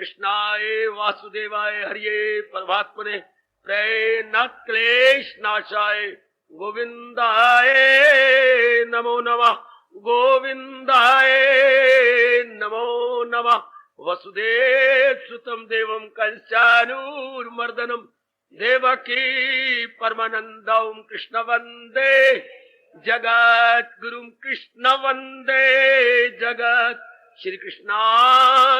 कृष्णाय वासुदेवाय हरिये परमात्मने प्रेम क्लेश नाशाय गोविंदाय नमो नमः। गोविंदाय नमो नमः। वसुदेव सुतम देवम कंसानूरमर्दनम देवकी परमानंदम कृष्ण वंदे जगत गुरुम कृष्ण वंदे जगत। श्री कृष्णा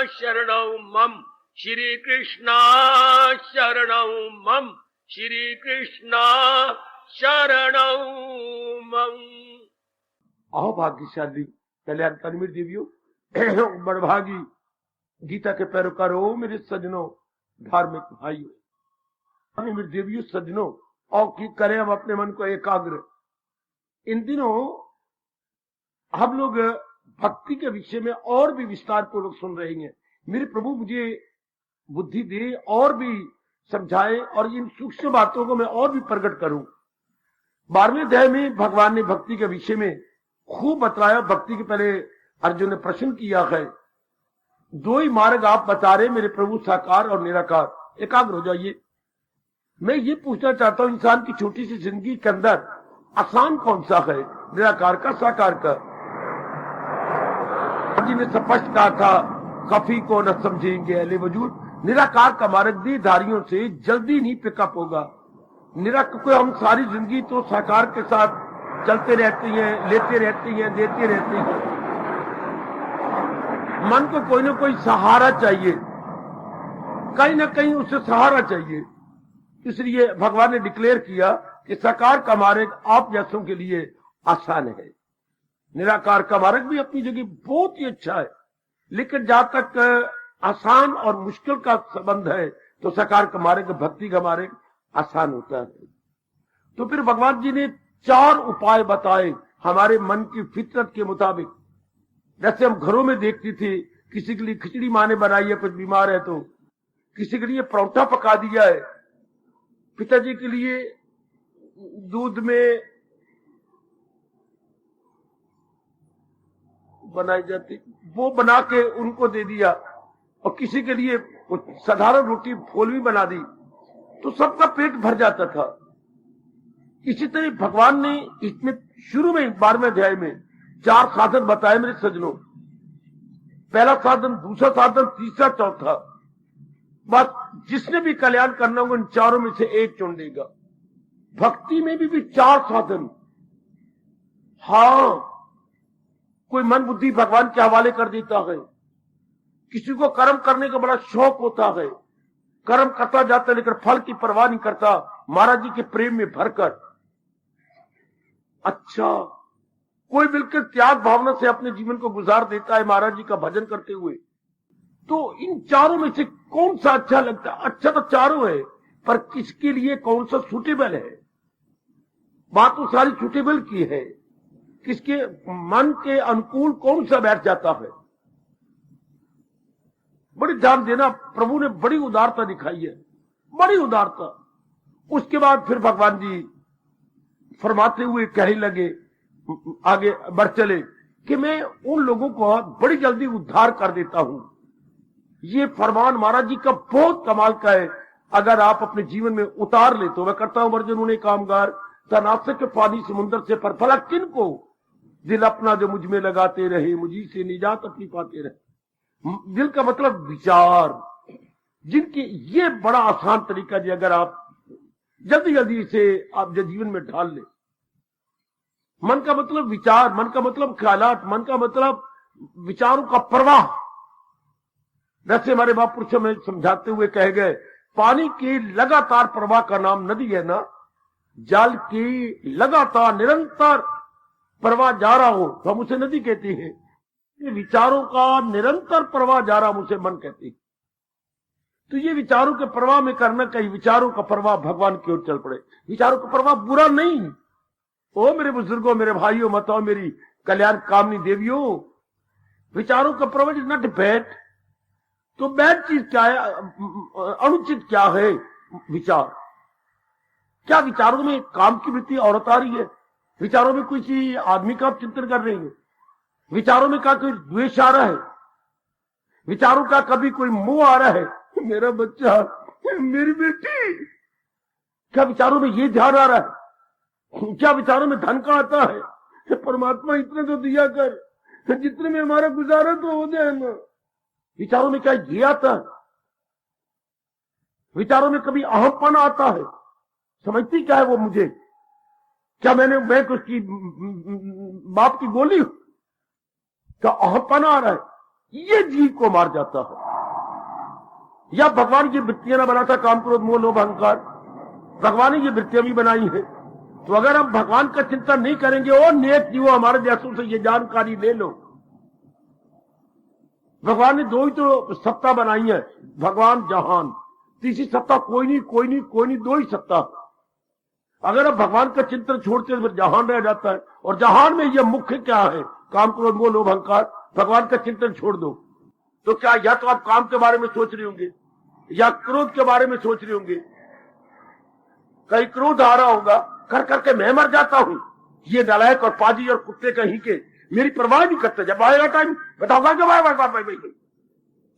शरणौ मम श्री कृष्णा शरणौ मम श्री कृष्णा शरणौ मम। आओ भाग्यशाली कल्याणकारिणी देवियों, बड़भागी गीता के पैरोकारों, मेरे सज्जनों, धार्मिक भाइयों, मेरे देवियों सज्जनों, और की करें हम अपने मन को एकाग्र। इन दिनों हम लोग भक्ति के विषय में और भी विस्तार पूर्वक सुन रहे हैं। मेरे प्रभु मुझे बुद्धि दे और भी समझाए और इन सूक्ष्म बातों को मैं और भी प्रकट करूं। 12वें अध्याय में भगवान ने भक्ति के विषय में खूब बतलाया। भक्ति के पहले अर्जुन ने प्रश्न किया है, दो ही मार्ग आप बता रहे मेरे प्रभु, साकार और निराकार। एकाग्र हो जाइए। मैं ये पूछना चाहता हूं, इंसान की छोटी सी जिंदगी के अंदर आसान कौन सा है, निराकार का साकार का? जी ने स्पष्ट कहा था, कफी को न समझेंगे अहले वजूद। निराकार का मार्ग देहधारियों से जल्दी नहीं पिकअप होगा। निराकार को हम सारी जिंदगी तो साकार के साथ चलते रहते हैं, लेते रहते हैं, देते रहते हैं। मन को कोई ना कोई सहारा चाहिए, कहीं ना कहीं उसे सहारा चाहिए। इसलिए भगवान ने डिक्लेयर किया कि साकार का मार्ग आप जैसों के लिए आसान है। निराकार का मार्ग भी अपनी जगह बहुत ही अच्छा है, लेकिन जहां तक आसान और मुश्किल का संबंध है तो साकार का मार्ग, भक्ति का मार्ग आसान होता है। तो फिर भगवान जी ने 4 उपाय बताए हमारे मन की फितरत के मुताबिक। जैसे हम घरों में देखती थी, किसी के लिए खिचड़ी माँ ने बनाई है, कुछ बीमार है तो, किसी के लिए परोठा पका दिया है, पिताजी के लिए दूध में बनाई जाती वो बना के उनको दे दिया, और किसी के लिए साधारण रोटी फूलवी बना दी, तो सबका पेट भर जाता था। इसी तरह भगवान ने इसमें शुरू में 12वें अध्याय में 4 साधन बताए मेरे सज्जनों। पहला साधन, दूसरा साधन, तीसरा, चौथा। बस जिसने भी कल्याण करना होगा इन चारों में से एक चुन लेगा। भक्ति में भी 4 साधन। हाँ, कोई मन बुद्धि भगवान के हवाले कर देता है, किसी को कर्म करने का बड़ा शौक होता है, कर्म करता जाता है लेकिन फल की परवाह नहीं करता, महाराज जी के प्रेम में भरकर। अच्छा, कोई बिल्कुल त्याग भावना से अपने जीवन को गुजार देता है महाराज जी का भजन करते हुए। तो इन चारों में से कौन सा अच्छा लगता है? अच्छा तो चारों है, पर किसके लिए कौन सा सूटेबल है? बात तो सारी सूटेबल की है, किसके मन के अनुकूल कौन सा बैठ जाता है। बड़ी ध्यान देना, प्रभु ने बड़ी उदारता दिखाई है, बड़ी उदारता। उसके बाद फिर भगवान जी फरमाते हुए कहने लगे, आगे बढ़ चले, कि मैं उन लोगों को बड़ी जल्दी उद्धार कर देता हूं। ये फरमान महाराज जी का बहुत कमाल का है, अगर आप अपने जीवन में उतार ले तो। मैं करता हूं वर्जन उन्हें कामगार, तनासक के पानी समुद्र से पर फला किन को, दिल अपना जो मुझ में लगाते रहे, मुझी से निजात अपनी पाते रहे। दिल का मतलब विचार, जिनके ये बड़ा आसान तरीका जी, अगर आप जल्दी जल्दी इसे आप जीवन में ढाल ले। मन का मतलब विचार, मन का मतलब ख्यालात, मन का मतलब विचारों का प्रवाह। जैसे हमारे महापुरुषों में समझाते हुए कहे गए, पानी के लगातार प्रवाह का नाम नदी है ना, जल की लगातार निरंतर प्रवाह जा रहा हो तो हम उसे नदी कहते हैं। विचारों का निरंतर प्रवाह जा रहा, उसे मन कहते हैं। तो ये विचारों के प्रवाह में करना, कहीं विचारों का प्रवाह भगवान की ओर चल पड़े। विचारों का प्रवाह बुरा नहीं। ओ मेरे बुजुर्गों, मेरे भाइयों, बताओ मेरी कल्याण कामनी देवियों, विचारों का प्रवाह इज नॉट बैड। तो बैड चीज क्या है, अनुचित क्या है विचार? क्या विचारों में काम की वृत्ति औरत आ रही है? विचारों में किसी आदमी का आप चिंतन कर रहे हैं? विचारों में क्या कोई द्वेष आ रहा है? विचारों का कभी कोई मोह आ रहा है, मेरा बच्चा, मेरी बेटी, क्या विचारों में ये ध्यान आ रहा है? क्या विचारों में धन का आता है? परमात्मा इतने तो दिया कर, जितने में हमारा गुजारा तो हो जाए ना। विचारों में क्या ये आता है? विचारों में कभी अहमपन आता है? समझती क्या है वो मुझे? क्या मैं कुछ की बाप की गोली हूं? क्या अहमपन आ रहा है? ये जीव को मार जाता है। या भगवान की वृत्तियां ना बनाता, काम क्रोध मोह लोभ अहंकार, भगवान ने ये वृत्तियां भी बनाई है। तो अगर हम भगवान का चिंतन नहीं करेंगे, और नेक जीवो हमारे जैसों से ये जानकारी ले लो। भगवान ने दो ही तो सत्ता बनाई है, भगवान जहान, तीसरी सत्ता कोई नहीं, दो ही सत्ता। अगर आप भगवान का चिंतन छोड़ते हैं तो जहान रह जाता है, और जहान में यह मुख्य क्या है? काम क्रोध मोह लोभ अहंकार। भगवान का चिंतन छोड़ दो तो क्या, या तो आप काम के बारे में सोच रहे होंगे या क्रोध के बारे में सोच रहे होंगे। कहीं क्रोध आ रहा होगा, कर करके मैं मर जाता हूं, ये नालायक और पाजी और कुत्ते कहीं के मेरी परवाह नहीं करते। जब आएगा टाइम बताऊंगा कि भाई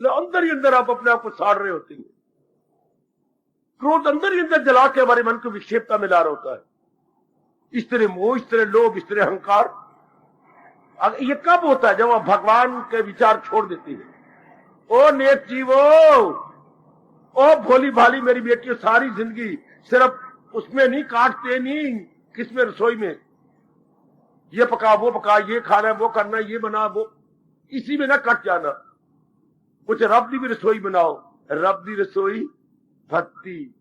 अंदर ही अंदर आप अपने आप को साड़ रहे होते हैं। क्रोध अंदर ही अंदर जला के हमारे मन को विक्षेपता में ला रहा होता है। इस तरह मोह, इस तरह लोभ, इस तरह अहंकार। ये कब होता है? जब आप भगवान के विचार छोड़ देती है। ओ नेक जीवो, ओ भोली भाली मेरी बेटी, सारी जिंदगी सिर्फ उसमें नहीं काटते, नहीं किसमें, रसोई में ये पका वो पका, ये खाना वो करना, ये बना वो, इसी में ना कट जाना। कुछ रब की भी रसोई बनाओ। रब की रसोई भक्ति,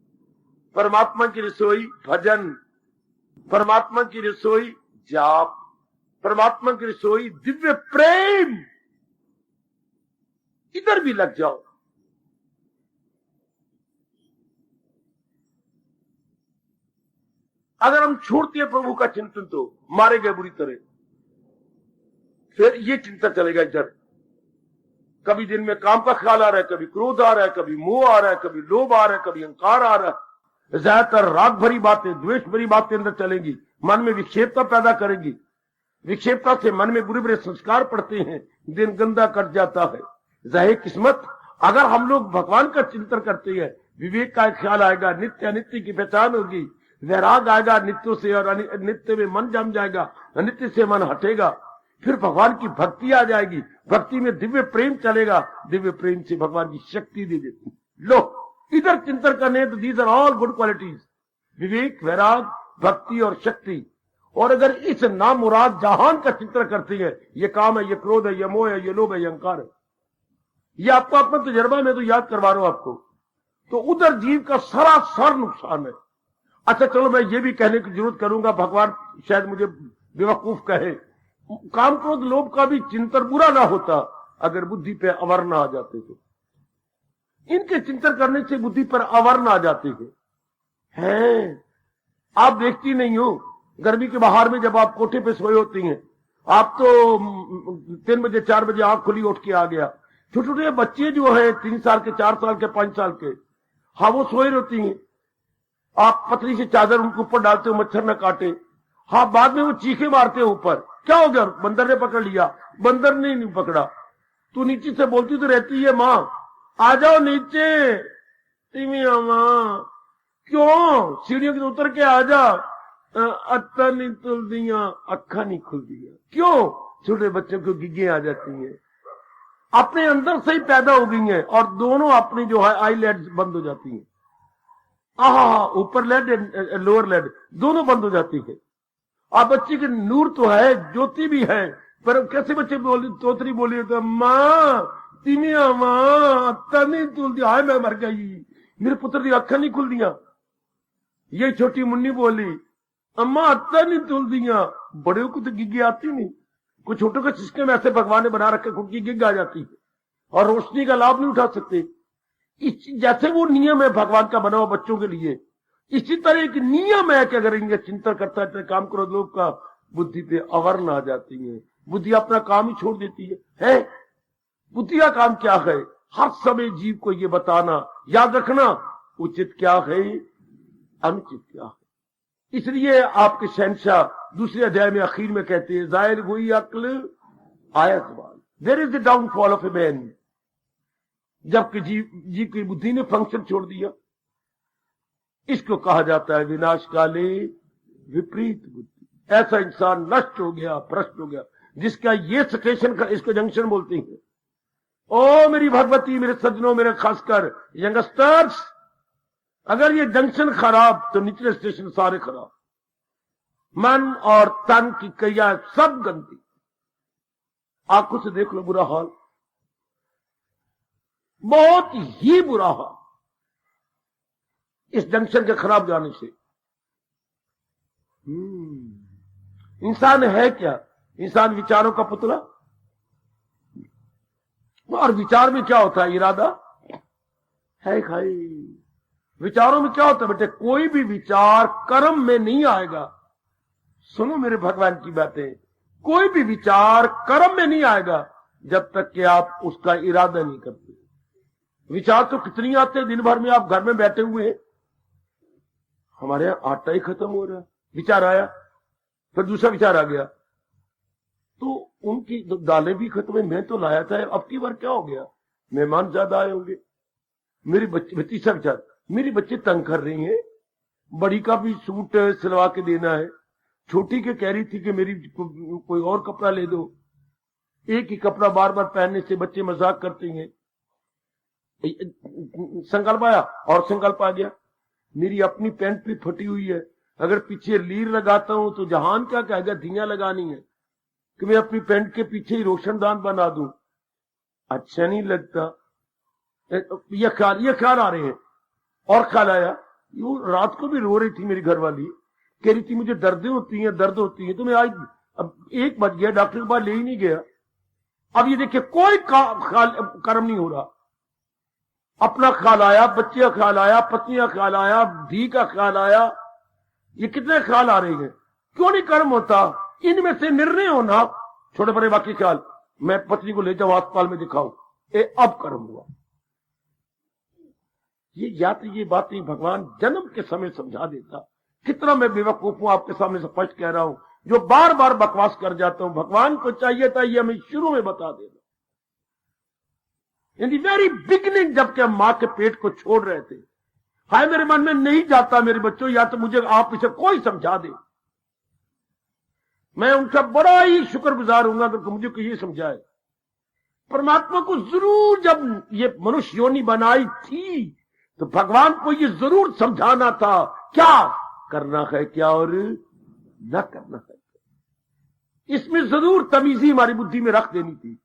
परमात्मा की रसोई भजन, परमात्मा की रसोई जाप, परमात्मा की रसोई दिव्य प्रेम। इधर भी लग जाओ। अगर हम छोड़ते हैं प्रभु का चिंतन तो मारे गए बुरी तरह। फिर ये चिंता चलेगा इधर, कभी दिन में काम का ख्याल आ रहा है, कभी क्रोध आ रहा है, कभी मोह आ रहा है, कभी लोभ आ रहा है, कभी अहंकार आ रहा है। ज्यादातर राग भरी बातें, द्वेष भरी बातें अंदर चलेंगी, मन में विक्षेपता पैदा करेगी। विक्षेपता से मन में बुरे बुरे संस्कार पड़ते हैं, दिन गंदा कट जाता है। जाहिर किस्मत, अगर हम लोग भगवान का चिंतन करते हैं, विवेक का ख्याल आएगा, नित्य अनित्य की पहचान होगी, वैराग आएगा नित्यों से, और नित्य में मन जम जाएगा, अनित्य से मन हटेगा, फिर भगवान की भक्ति आ जाएगी। भक्ति में दिव्य प्रेम चलेगा, दिव्य प्रेम से भगवान की शक्ति दे देती। लो इधर चिंतन करने तो these are all good qualities, विवेक, वैराग, भक्ति और शक्ति। और अगर इस नामुराद जहान का चिंतन करती है, ये काम है, ये क्रोध है, ये मोह है, ये लोभ है, ये अहंकार है, ये आपको अपना तजर्बा में तो याद करवा रहा हूं आपको, तो उधर जीव का सरासर नुकसान है। अच्छा चलो मैं ये भी कहने की जरूरत करूंगा, भगवान शायद मुझे बेवकूफ कहे, काम क्रोध लोभ का भी चिंतन बुरा ना होता अगर बुद्धि पे अवर ना आ जाते थे। इनके चिंतन करने से बुद्धि पर अवर ना आ जाते हैं। आप देखती नहीं हो, गर्मी के बाहर में जब आप कोठे पे सोए होती हैं, आप तो 3 बजे 4 बजे आंख खुली उठ के आ गया, छोटे छोटे बच्चे जो है 3 साल के, 4 साल के, 5 साल के, हाँ वो सोए रहती हैं। आप पतली सी चादर उनके ऊपर डालते हो, मच्छर न काटे। हाँ बाद में वो चीखे मारते हैं ऊपर, क्या हो गया, बंदर ने पकड़ लिया। बंदर ने नहीं पकड़ा, तू नीचे से बोलती तो रहती है, माँ आ जाओ नीचे, माँ क्यों, सीढ़ियों के उतर के आ जा, अत्ता नहीं तुल दिया, अखा नहीं खुल दिया। क्यों? छोटे बच्चों को गिगे आ जाती है, अपने अंदर से ही पैदा हो गई हैं, और दोनों अपनी जो है आईलेड्स बंद हो जाती हैं। ऊपर लेड लोअर लेड दोनों बंद हो जाती है। अब बच्चे के नूर तो है, ज्योति भी है, पर कैसे बच्चे बोली, तोतरी बोली तो माँ तिमिया, माँ अत्ता नहीं तुल दिया, हाय मैं मर गई, मेरे पुत्र की अखा नहीं खुल दिया। ये छोटी मुन्नी बोली, अम्मा अत्ता नहीं तुल दिया। बड़े को तो गिग्गी आती नहीं, कुछ छोटों का सिस्टम ऐसे भगवान ने बना रखा, खुद की गिग आ जाती है और रोशनी का लाभ नहीं उठा सकते। जैसे वो नियम है भगवान का बना हुआ बच्चों के लिए, इसी तरह एक नियम है कि अगर इनका चिंतन करता है, काम क्रोध लोभ का, बुद्धि पे अवर्ण आ जाती है, बुद्धि अपना काम ही छोड़ देती है। बुद्धि का काम क्या है? हर समय जीव को ये बताना, याद रखना उचित क्या है, अनुचित क्या है। इसलिए आपके शहंशाह दूसरे अध्याय में आखिर में कहते हैं, जाहिर हुई अक्ल आया सवाल, there is the downfall of a man. जबकि जीव की बुद्धि ने फंक्शन छोड़ दिया। इसको कहा जाता है विनाशकाले विपरीत बुद्धि। ऐसा इंसान नष्ट हो गया, भ्रष्ट हो गया, जिसका ये स्टेशन का, इसको जंक्शन बोलते हैं। ओ मेरी भगवती, मेरे सज्जनों, मेरे खासकर यंगस्टर्स, अगर ये जंक्शन खराब तो निचले स्टेशन सारे खराब। मन और तन की क्रिया सब गंदी। आंखों से देख लो बुरा हाल, बहुत ही बुरा हाल इस जंक्शन के खराब जाने से। इंसान है क्या? इंसान विचारों का पुतला। और विचार में क्या होता है? इरादा है खाई। विचारों में क्या होता है बेटे? कोई भी विचार कर्म में नहीं आएगा। सुनो मेरे भगवान की बातें, कोई भी विचार कर्म में नहीं आएगा जब तक कि आप उसका इरादा नहीं करते। विचार तो कितनी आते हैं दिन भर में। आप घर में बैठे हुए हैं, हमारे यहां आटा ही खत्म हो रहा है, विचार आया, फिर दूसरा विचार आ गया, तो उनकी दालें भी खत्म है, मैं तो लाया था, अब की बार क्या हो गया? मेहमान ज्यादा आए होंगे। मेरे बच्चे, तीसरा विचार, मेरी बच्चे तंग कर रही हैं, बड़ी का भी सूट सिलवा के देना है, छोटी के कह रही थी कि मेरी कोई और कपड़ा ले दो। एक ही कपड़ा बार बार पहनने से बच्चे मजाक करते हैं। संकल्प आया और संकल्प आ गया, मेरी अपनी पैंट भी फटी हुई है, अगर पीछे लीर लगाता हूं तो जहान क्या कहेगा, धियां लगानी है कि मैं अपनी पैंट के पीछे ही रोशनदान बना दूं। अच्छा नहीं लगता। ये ख्याल आ रहे हैं। और ख्याल आया, वो रात को भी रो रही थी मेरी घरवाली, कह रही थी मुझे दर्द होती है, तो मैं आज, अब 1 बज गया, डॉक्टर के पास ले ही नहीं गया। अब ये देखिए, कोई कर्म नहीं हो रहा। अपना ख्याल आया, बच्चे का ख्याल आया, पत्नी का ख्याल आया, धी का ख्याल आया, ये कितने ख्याल आ रहे हैं? क्यों नहीं कर्म होता? इनमें से निर्णय होना, छोटे बड़े बाकी ख्याल, मैं पत्नी को ले जाऊं अस्पताल में दिखाऊं, अब कर्म हुआ। ये या तो ये बातें भगवान जन्म के समय समझा देता। कितना मैं बेवकूफ हूं, आपके सामने स्पष्ट कह रहा हूं, जो बार बार बकवास कर जाता हूं। भगवान को चाहिए था ये हमें शुरू में बता देना। इन दी वेरी बिगिनिंग, जबकि हम मां के पेट को छोड़ रहे थे, हाय मेरे मन में नहीं जाता मेरे बच्चों, या तो मुझे आप इसे कोई समझा दे। मैं उनका बड़ा ही शुक्रगुजार हूंगा अगर मुझे कोई ये समझाए। परमात्मा को जरूर, जब ये मनुष्य योनि बनाई थी तो भगवान को ये जरूर समझाना था, क्या करना है क्या और न करना है। इसमें जरूर तमीजी हमारी बुद्धि में रख देनी थी,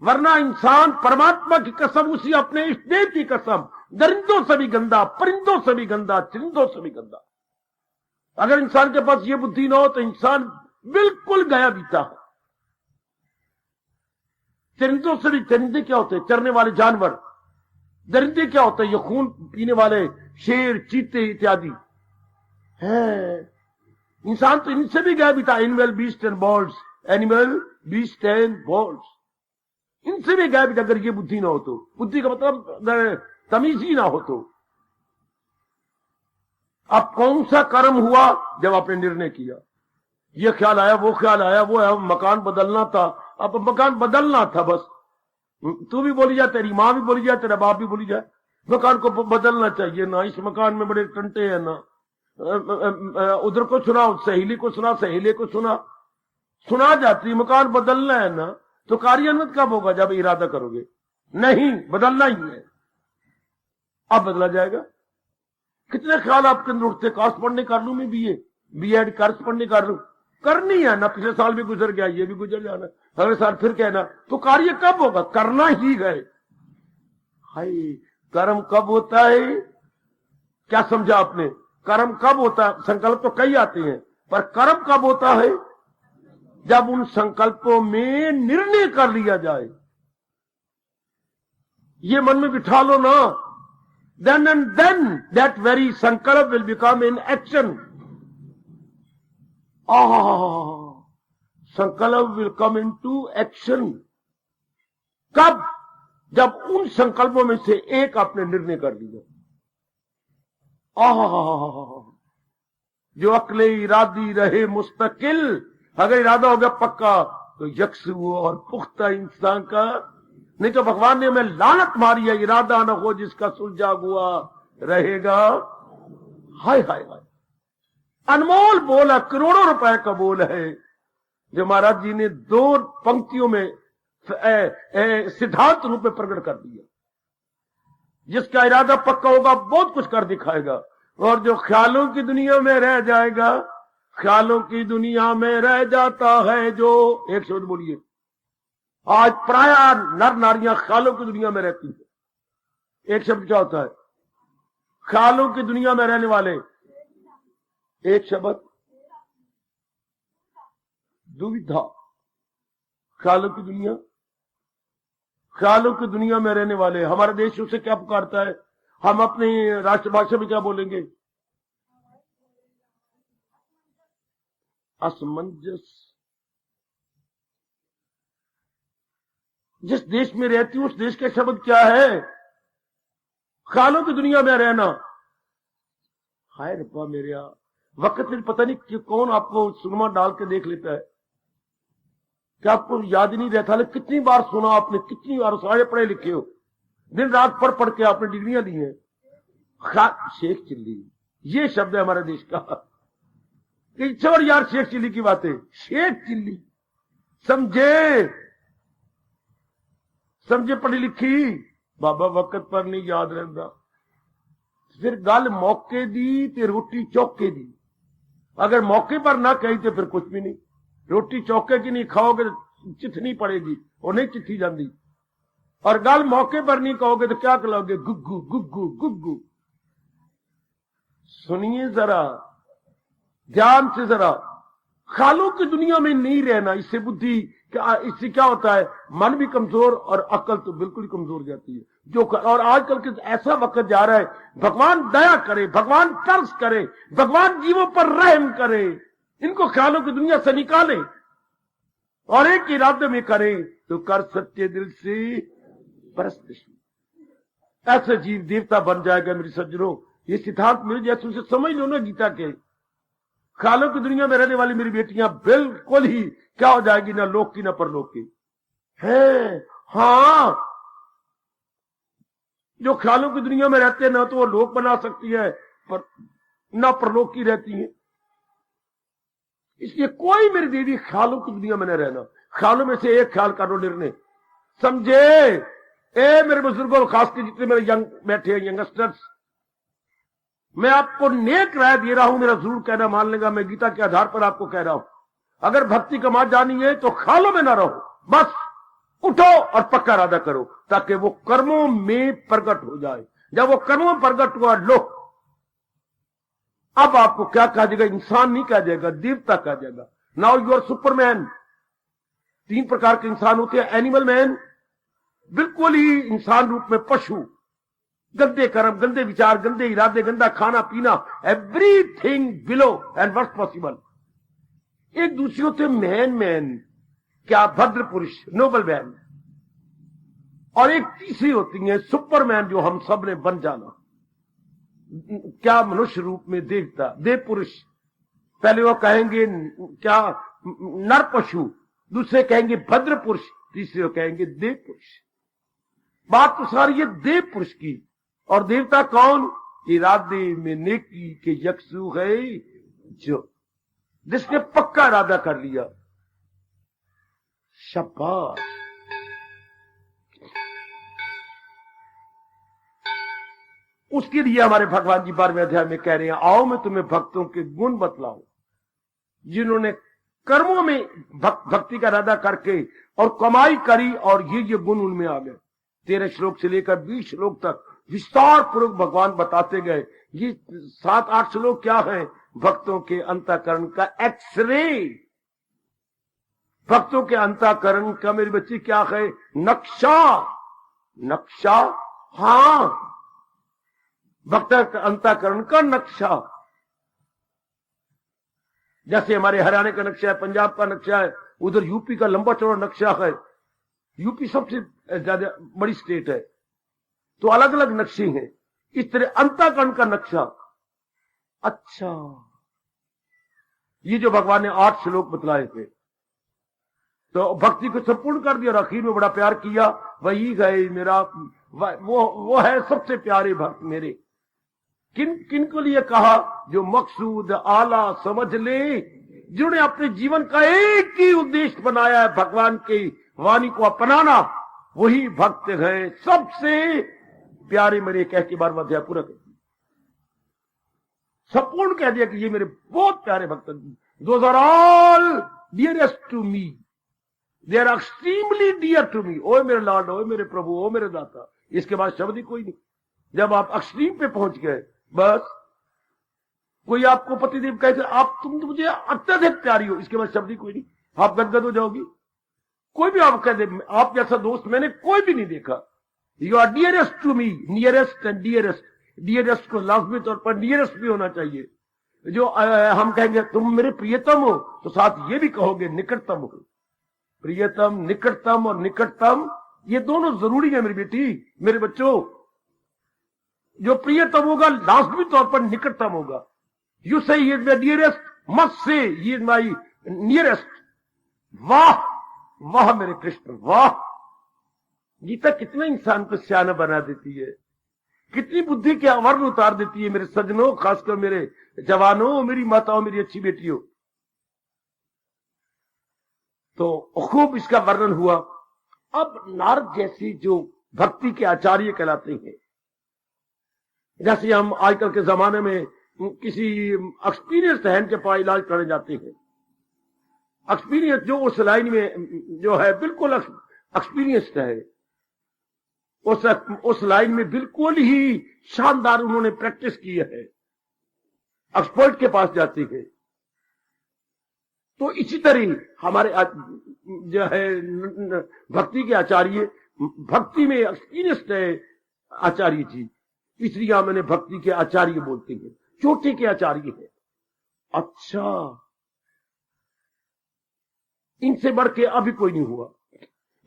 वरना इंसान परमात्मा की कसम, उसी अपने इष्ट देव की कसम, दरिंदों से भी गंदा, परिंदों से भी गंदा, चरिंदों से भी गंदा। अगर इंसान के पास ये बुद्धि ना हो तो इंसान बिल्कुल गया बीता है। चरिंदों से भी, चरिंदे क्या होते हैं? चरने वाले जानवर। दरिंदे क्या होते हैं? ये खून पीने वाले शेर, चीते इत्यादि है। इंसान तो इनसे भी गया बीता। Animal beast and birds, animal beast and birds, इनसे भी गया बीता। अगर ये बुद्धि ना हो तो, बुद्धि का मतलब तमीज ही ना हो तो। अब कौन सा कर्म हुआ? जब आपने निर्णय किया, ये ख्याल आया, वो ख्याल आया, वो है मकान बदलना था, अब मकान बदलना था बस। तू भी बोली जाए, तेरी माँ भी बोली जाए, तेरा बाप भी बोली जाए, मकान को बदलना चाहिए ना, इस मकान में बड़े टंटे हैं ना, उधर को सुना, सहेली को सुना, सहेली को सुना जाती, मकान बदलना है ना, तो कार्यान्वित कब होगा? जब इरादा करोगे। नहीं, बदलना ही है, अब बदला जाएगा। कितने ख्याल आपके अंदर उठते, कास्ट पढ़ने कर लू मैं, बीएड कर्स पढ़ने कर लू, करनी है ना, पिछले साल भी गुजर गया, ये भी गुजर जाना, अगले साल फिर कहना, तो कार्य कब होगा? करना ही है। हाय, कर्म कब होता है? क्या समझा आपने? कर्म कब होता है? संकल्प तो कई आते हैं, पर कर्म कब होता है? जब उन संकल्पों में निर्णय कर लिया जाए। ये मन में बिठा लो ना, then and then that very sankalp will become in action. संकल्प will come into action. कब? जब उन संकल्पों में से एक आपने निर्णय कर लिया। जो अक्ले इरादी रहे मुस्तकिल, अगर इरादा हो गया पक्का, तो यक्स हुआ और पुख्ता इंसान का नहीं तो भगवान ने हमें लानत मारी है, इरादा न हो जिसका सुलझा हुआ रहेगा। हाय हाय हाय, अनमोल बोल है, करोड़ों रुपए का बोल है जो महाराज जी ने 2 पंक्तियों में सिद्धांत रूप में प्रकट कर दिया। जिसका इरादा पक्का होगा बहुत कुछ कर दिखाएगा, और जो ख्यालों की दुनिया में रह जाएगा, ख्यालों की दुनिया में रह जाता है जो, एक शब्द बोलिए, आज प्राय नर नारियां ख्यालों की दुनिया में रहती है। एक शब्द क्या होता है? ख्यालों की दुनिया में रहने वाले, एक शब्द दुविधा। ख्यालों की दुनिया, ख्यालों की दुनिया में रहने वाले। हमारा देश उसे क्या पुकारता है? हम अपनी राष्ट्रभाषा में क्या बोलेंगे? असमंजस। जिस देश में रहती हूं उस देश का शब्द क्या है? ख्यालों की दुनिया में रहना। हाय रब्बा मेरे, वक्त में पता नहीं कि कौन आपको सुरमा डाल के देख लेता है, क्या आपको याद ही नहीं रहता? लेकिन कितनी बार सुना आपने, कितनी बार, सारे पढ़े लिखे हो, दिन रात पढ़ पढ़ के आपने डिग्रियां दी हैं। शेख चिल्ली, ये शब्द है हमारे देश का। कि छोड़ यार शेख चिल्ली की बातें, शेख चिल्ली समझे, समझे पढ़ी लिखी, बाबा वक्त पर नहीं याद रहता। फिर गल मौके दी ते रोटी चौके दी। अगर मौके पर ना कही तो फिर कुछ भी नहीं। रोटी चौके की नहीं खाओगे तो चिथनी पड़ेगी, और नहीं चिट्ठी जाती। और गल मौके पर नहीं कहोगे तो क्या कहोगे? गुग्गू गुग्गू गुग्गू। सुनिए जरा ध्यान से, जरा ख्यालों की दुनिया में नहीं रहना। इससे बुद्धि क्या, इससे क्या होता है? मन भी कमजोर और अकल तो बिल्कुल ही कमजोर जाती है। जो और आजकल के ऐसा वक्त जा रहा है, भगवान दया करे, भगवान तरस करे, भगवान जीवों पर रहम करे, इनको ख्यालों की दुनिया से निकाले और एक इरादे में करे तो कर सच्चे दिल से परस्तिश। ऐसे जीव देवता बन जाएगा मेरे सज्जनों। ये सिद्धांत मिल जाए तो उसे समझ लो ना गीता के। ख्यालों की दुनिया में रहने वाली मेरी बेटियां बिल्कुल ही क्या हो जाएगी, ना लोक की ना परलोक की है। हाँ, जो ख्यालों की दुनिया में रहते हैं ना तो वो लोक बना सकती है, पर ना परलोक की रहती है। इसलिए कोई मेरी देवी ख्यालों की दुनिया में न रहना। ख्यालों में से एक ख्याल कर लो, निर्णय समझे। ए मेरे बुजुर्गों, खासकर जितने मेरे यंग बैठे हैं, यंगस्टर्स, मैं आपको नेक राय दे रहा हूं, मेरा जरूर कहना मान लेगा। मैं गीता के आधार पर आपको कह रहा हूं, अगर भक्ति कमा जानी है तो ख्यालों में ना रहो, बस उठो और पक्का इरादा करो, ताकि वो कर्मों में प्रकट हो जाए। जब वो कर्मों में प्रकट हुआ, लो अब आपको क्या कहा जाएगा? इंसान नहीं कहा जाएगा, देवता कहा जाएगा। Now you are Superman. 3 प्रकार के इंसान होते हैं। एनिमल मैन, बिल्कुल ही इंसान रूप में पशु, गंदे कर्म, गंदे विचार, गंदे इरादे, गंदा खाना पीना, everything below and worst possible. एक दूसरे होते मैन, क्या भद्र पुरुष, नोबल मैन। और एक तीसरी होती है सुपरमैन, जो हम सब ने बन जाना, क्या मनुष्य रूप में देवता, देव पुरुष। पहले वो कहेंगे क्या नर पशु, दूसरे कहेंगे भद्र पुरुष, तीसरे वो कहेंगे देव पुरुष। बात तो सारी है देव पुरुष की। और देवता कौन? इरादे में नेकी के यकसू है, जो जिसने पक्का इरादा कर लिया। शाबाश। उसके लिए हमारे भगवान जी 12वें अध्याय में कह रहे हैं, आओ मैं तुम्हें भक्तों के गुण बतलाऊं, जिन्होंने कर्मों में भक्ति का इरादा करके और कमाई करी, और ये गुण उनमें आ गए। 13 श्लोक से लेकर 20 श्लोक तक विस्तार पूर्वक भगवान बताते गए। ये 7-8 श्लोक क्या है? भक्तों के अंतःकरण का एक्सरे। भक्तों के अंतःकरण का मेरे बच्चे क्या है? नक्शा। नक्शा, हां, भक्त अंतःकरण का नक्शा। जैसे हमारे हरियाणा का नक्शा है, पंजाब का नक्शा है, उधर यूपी का लंबा चौड़ा नक्शा है। यूपी सबसे ज्यादा बड़ी स्टेट है, तो अलग अलग नक्शे हैं। इस तरह अंतःकरण का नक्शा। अच्छा, ये जो भगवान ने 8 श्लोक बतलाए थे, तो भक्ति को संपूर्ण कर दिया और आखिर में बड़ा प्यार किया, वही गए मेरा, वो है सबसे प्यारे भक्त मेरे। किन किन को लिए कहा? जो मकसूद आला समझ ले, जिन्होंने अपने जीवन का एक ही उद्देश्य बनाया है भगवान की वाणी को अपनाना, वही भक्त है सबसे प्यारे मेरे। कह के 12वां अध्याय पूरा कर संपूर्ण कह दिया कि ये मेरे बहुत प्यारे भक्त हैं। Those are all dearest to me, they are extremely dear to me. ओ मेरे लॉर्ड, ओ मेरे प्रभु, ओ मेरे दाता। इसके बाद शब्द ही कोई नहीं। जब आप एक्सट्रीम पे पहुंच गए, बस कोई आपको पतिदेव कहते आप तुम तो मुझे अत्यधिक प्यारी हो, इसके बाद शब्द ही कोई नहीं, आप गदगद हो जाओगी। कोई भी आप कह दे आप जैसा दोस्त मैंने कोई भी नहीं देखा। You are dearest to me, nearest and dearest. Dearest को लाजमी तौर पर डियरेस्ट भी होना चाहिए। जो हम कहेंगे तुम मेरे प्रियतम हो, तो साथ ये भी कहोगे निकटतम हो। प्रियतम, निकटतम और निकटतम ये दोनों जरूरी है मेरी बेटी, मेरे बच्चों। जो प्रियतम होगा लाजमी तौर पर निकटतम होगा। यू से he is my dearest, must say he is my nearest. वाह वाह मेरे कृष्ण, वाह। गीता कितना इंसान को सियाना बना देती है, कितनी बुद्धि के आवरण उतार देती है मेरे सज्जनों, खासकर मेरे जवानों, मेरी माताओं, मेरी अच्छी बेटियों। तो खूब इसका वर्णन हुआ। अब नारद जैसी जो भक्ति के आचार्य कहलाते हैं, जैसे हम आजकल के जमाने में किसी एक्सपीरियंस हैंड के पास इलाज करने जाते हैं, एक्सपीरियंस जो उस लाइन में जो है बिल्कुल एक्सपीरियंस्ड है, उस लाइन में बिल्कुल ही शानदार उन्होंने प्रैक्टिस की है, एक्सपर्ट के पास जाते हैं। तो इसी तरह हमारे जो है भक्ति के आचार्य, भक्ति में एक्सपीरियंस्ड है आचार्य जी, इसलिए हम मैंने भक्ति के आचार्य बोलते हैं, चोटी के आचार्य है। अच्छा, इनसे बढ़ के अभी कोई नहीं हुआ,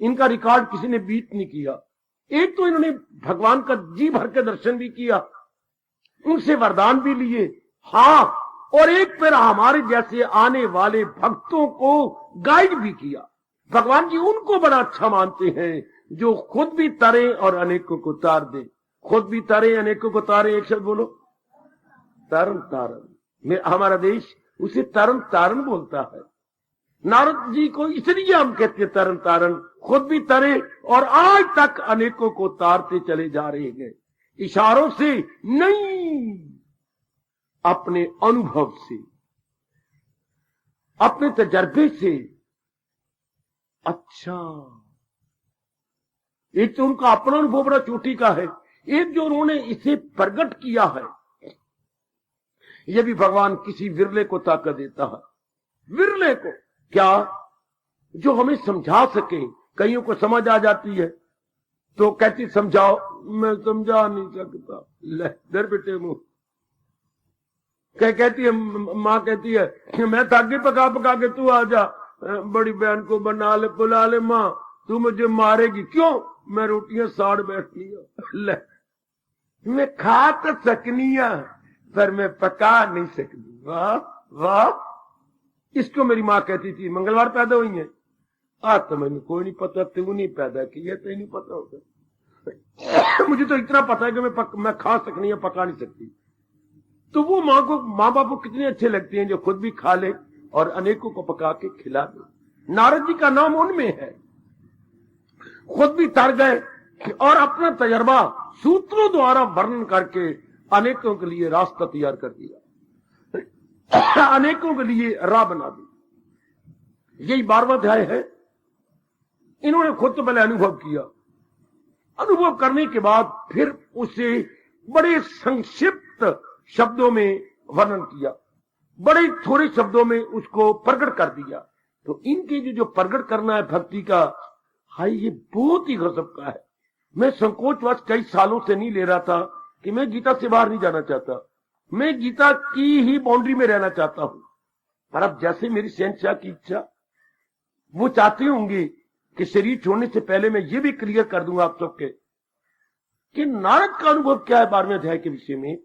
इनका रिकॉर्ड किसी ने बीट नहीं किया। एक तो इन्होंने भगवान का जी भर के दर्शन भी किया, उनसे वरदान भी लिए, हाँ, और एक फिर हमारे जैसे आने वाले भक्तों को गाइड भी किया। भगवान जी उनको बड़ा अच्छा मानते हैं जो खुद भी तरे और अनेकों को तार दे। खुद भी तरे, अनेकों को तारे, एक शब्द बोलो, तरन तारन। हमारा देश उसे तरन तारन बोलता है। नारद जी को इसलिए हम कहते हैं तरन तारन, खुद भी तरे और आज तक अनेकों को तारते चले जा रहे हैं, इशारों से नहीं, अपने अनुभव से, अपने तजर्बे से। अच्छा, एक तो उनका अपना अनुभव बड़ा चोटी का है, एक जो उन्होंने इसे प्रकट किया है, यह भी भगवान किसी विरले को ताकत देता है। विरले को क्या, जो हमें समझा सके। कईयों को समझ आ जाती है तो कहती समझाओ, मैं समझा नहीं सकता, ले दर बेटे मुंह। कहती है माँ, कहती है मैं थाकी पका पका के तू आ जा, बड़ी बहन को बना ले, बुला ले, माँ तू मुझे मारेगी। क्यों? मैं रोटियां साड़ बैठनी है। ले, मैं खा तो सकनी है पर मैं पका नहीं सकती। वाह वाह। इसको मेरी माँ कहती थी, मंगलवार पैदा हुई है, आज तो मैंने कोई नहीं पता, तू नहीं पैदा की है, तो नहीं पता होता। मुझे तो इतना पता है कि मैं खा सकनी है, पका नहीं सकती। तो वो माँ बाप को कितने अच्छे लगते हैं जो खुद भी खा ले और अनेकों को पका के खिला दे। नारद जी का नाम उनमें है, खुद भी तर गए और अपना तजर्बा सूत्रों द्वारा वर्णन करके अनेकों के लिए रास्ता तैयार कर दिया, अनेकों के लिए राह बना दी। यही 12वां अध्याय है। इन्होंने खुद तो पहले अनुभव किया, अनुभव करने के बाद फिर उसे बड़े संक्षिप्त शब्दों में वर्णन किया, बड़े थोड़े शब्दों में उसको प्रकट कर दिया। तो इनके जो प्रकट करना है भक्ति का, हाय, ये बहुत ही गजब का है। मैं संकोचवश कई सालों से नहीं ले रहा था कि मैं गीता से बाहर नहीं जाना चाहता, मैं गीता की ही बाउंड्री में रहना चाहता हूं। पर अब जैसे मेरी शहंशाह की इच्छा, वो चाहते होंगे कि शरीर छोड़ने से पहले मैं ये भी क्लियर कर दूंगा आप सबके कि नारद का अनुभव क्या है 12वें अध्याय के विषय में।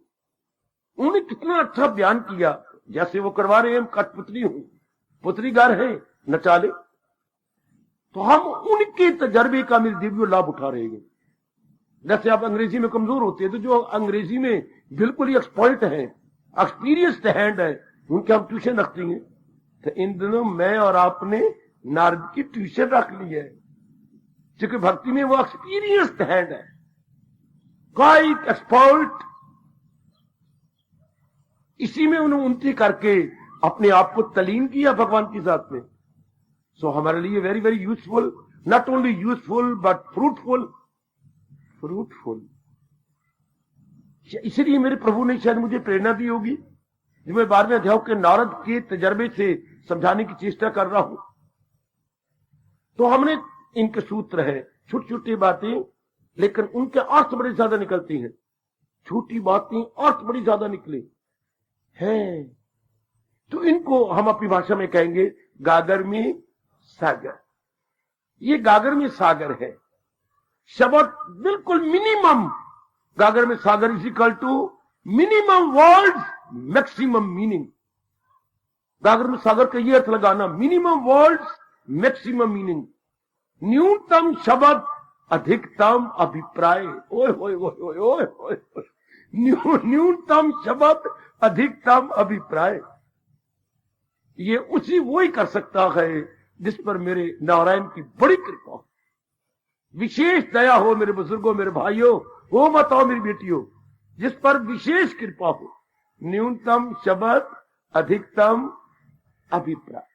उन्होंने कितना अच्छा बयान किया, जैसे वो करवा रहे हैं, कठपुतली हूं, पुतली घर है, नचा ले। तो हम उनके तजर्बे का मेरे दिव्य लाभ उठा रहे हैं। जैसे आप अंग्रेजी में कमजोर होते हैं तो जो अंग्रेजी में बिल्कुल ही एक्सपर्ट है, एक्सपीरियंस्ड हैंड है, उनके हम ट्यूशन रखते हैं। तो इन दिनों मैं और आपने नारद की ट्यूशन रख ली है, क्योंकि भक्ति में वो एक्सपीरियंस्ड हैंड है, क्वाइट एक्सपर्ट। इसी में उन्होंने उन्नति करके अपने आप को तलीन किया भगवान के साथ में। सो हमारे लिए very very useful, not only useful but fruitful. इसलिए मेरे प्रभु ने शायद मुझे प्रेरणा दी होगी, जो मैं 12वें अध्याय के नारद के तजर्बे से समझाने की चेष्टा कर रहा हूं। तो हमने इनके सूत्र है, छोटी छोटी बातें, लेकिन उनके अर्थ बड़े ज्यादा निकलती हैं। छोटी बातें अर्थ बड़ी ज्यादा निकले हैं। तो इनको हम अपनी भाषा में कहेंगे गागर में सागर। ये गागर में सागर है शब्द, बिल्कुल मिनिमम। गागर में सागर is equal to minimum words maximum meaning. गागर में सागर का ये अर्थ लगाना, मिनिमम वर्ड्स मैक्सिमम मीनिंग। न्यूनतम शब्द अधिकतम अभिप्राय। ओए होए होए होए होए होए। न्यूनतम शब्द अधिकतम अभिप्राय। ये उसी वो ही कर सकता है जिस पर मेरे नारायण की बड़ी कृपा हो, विशेष दया हो। मेरे बुजुर्गों, मेरे भाइयों, हो बताओ मेरी बेटियों, जिस पर विशेष कृपा हो। न्यूनतम शब्द अधिकतम अभिप्राय।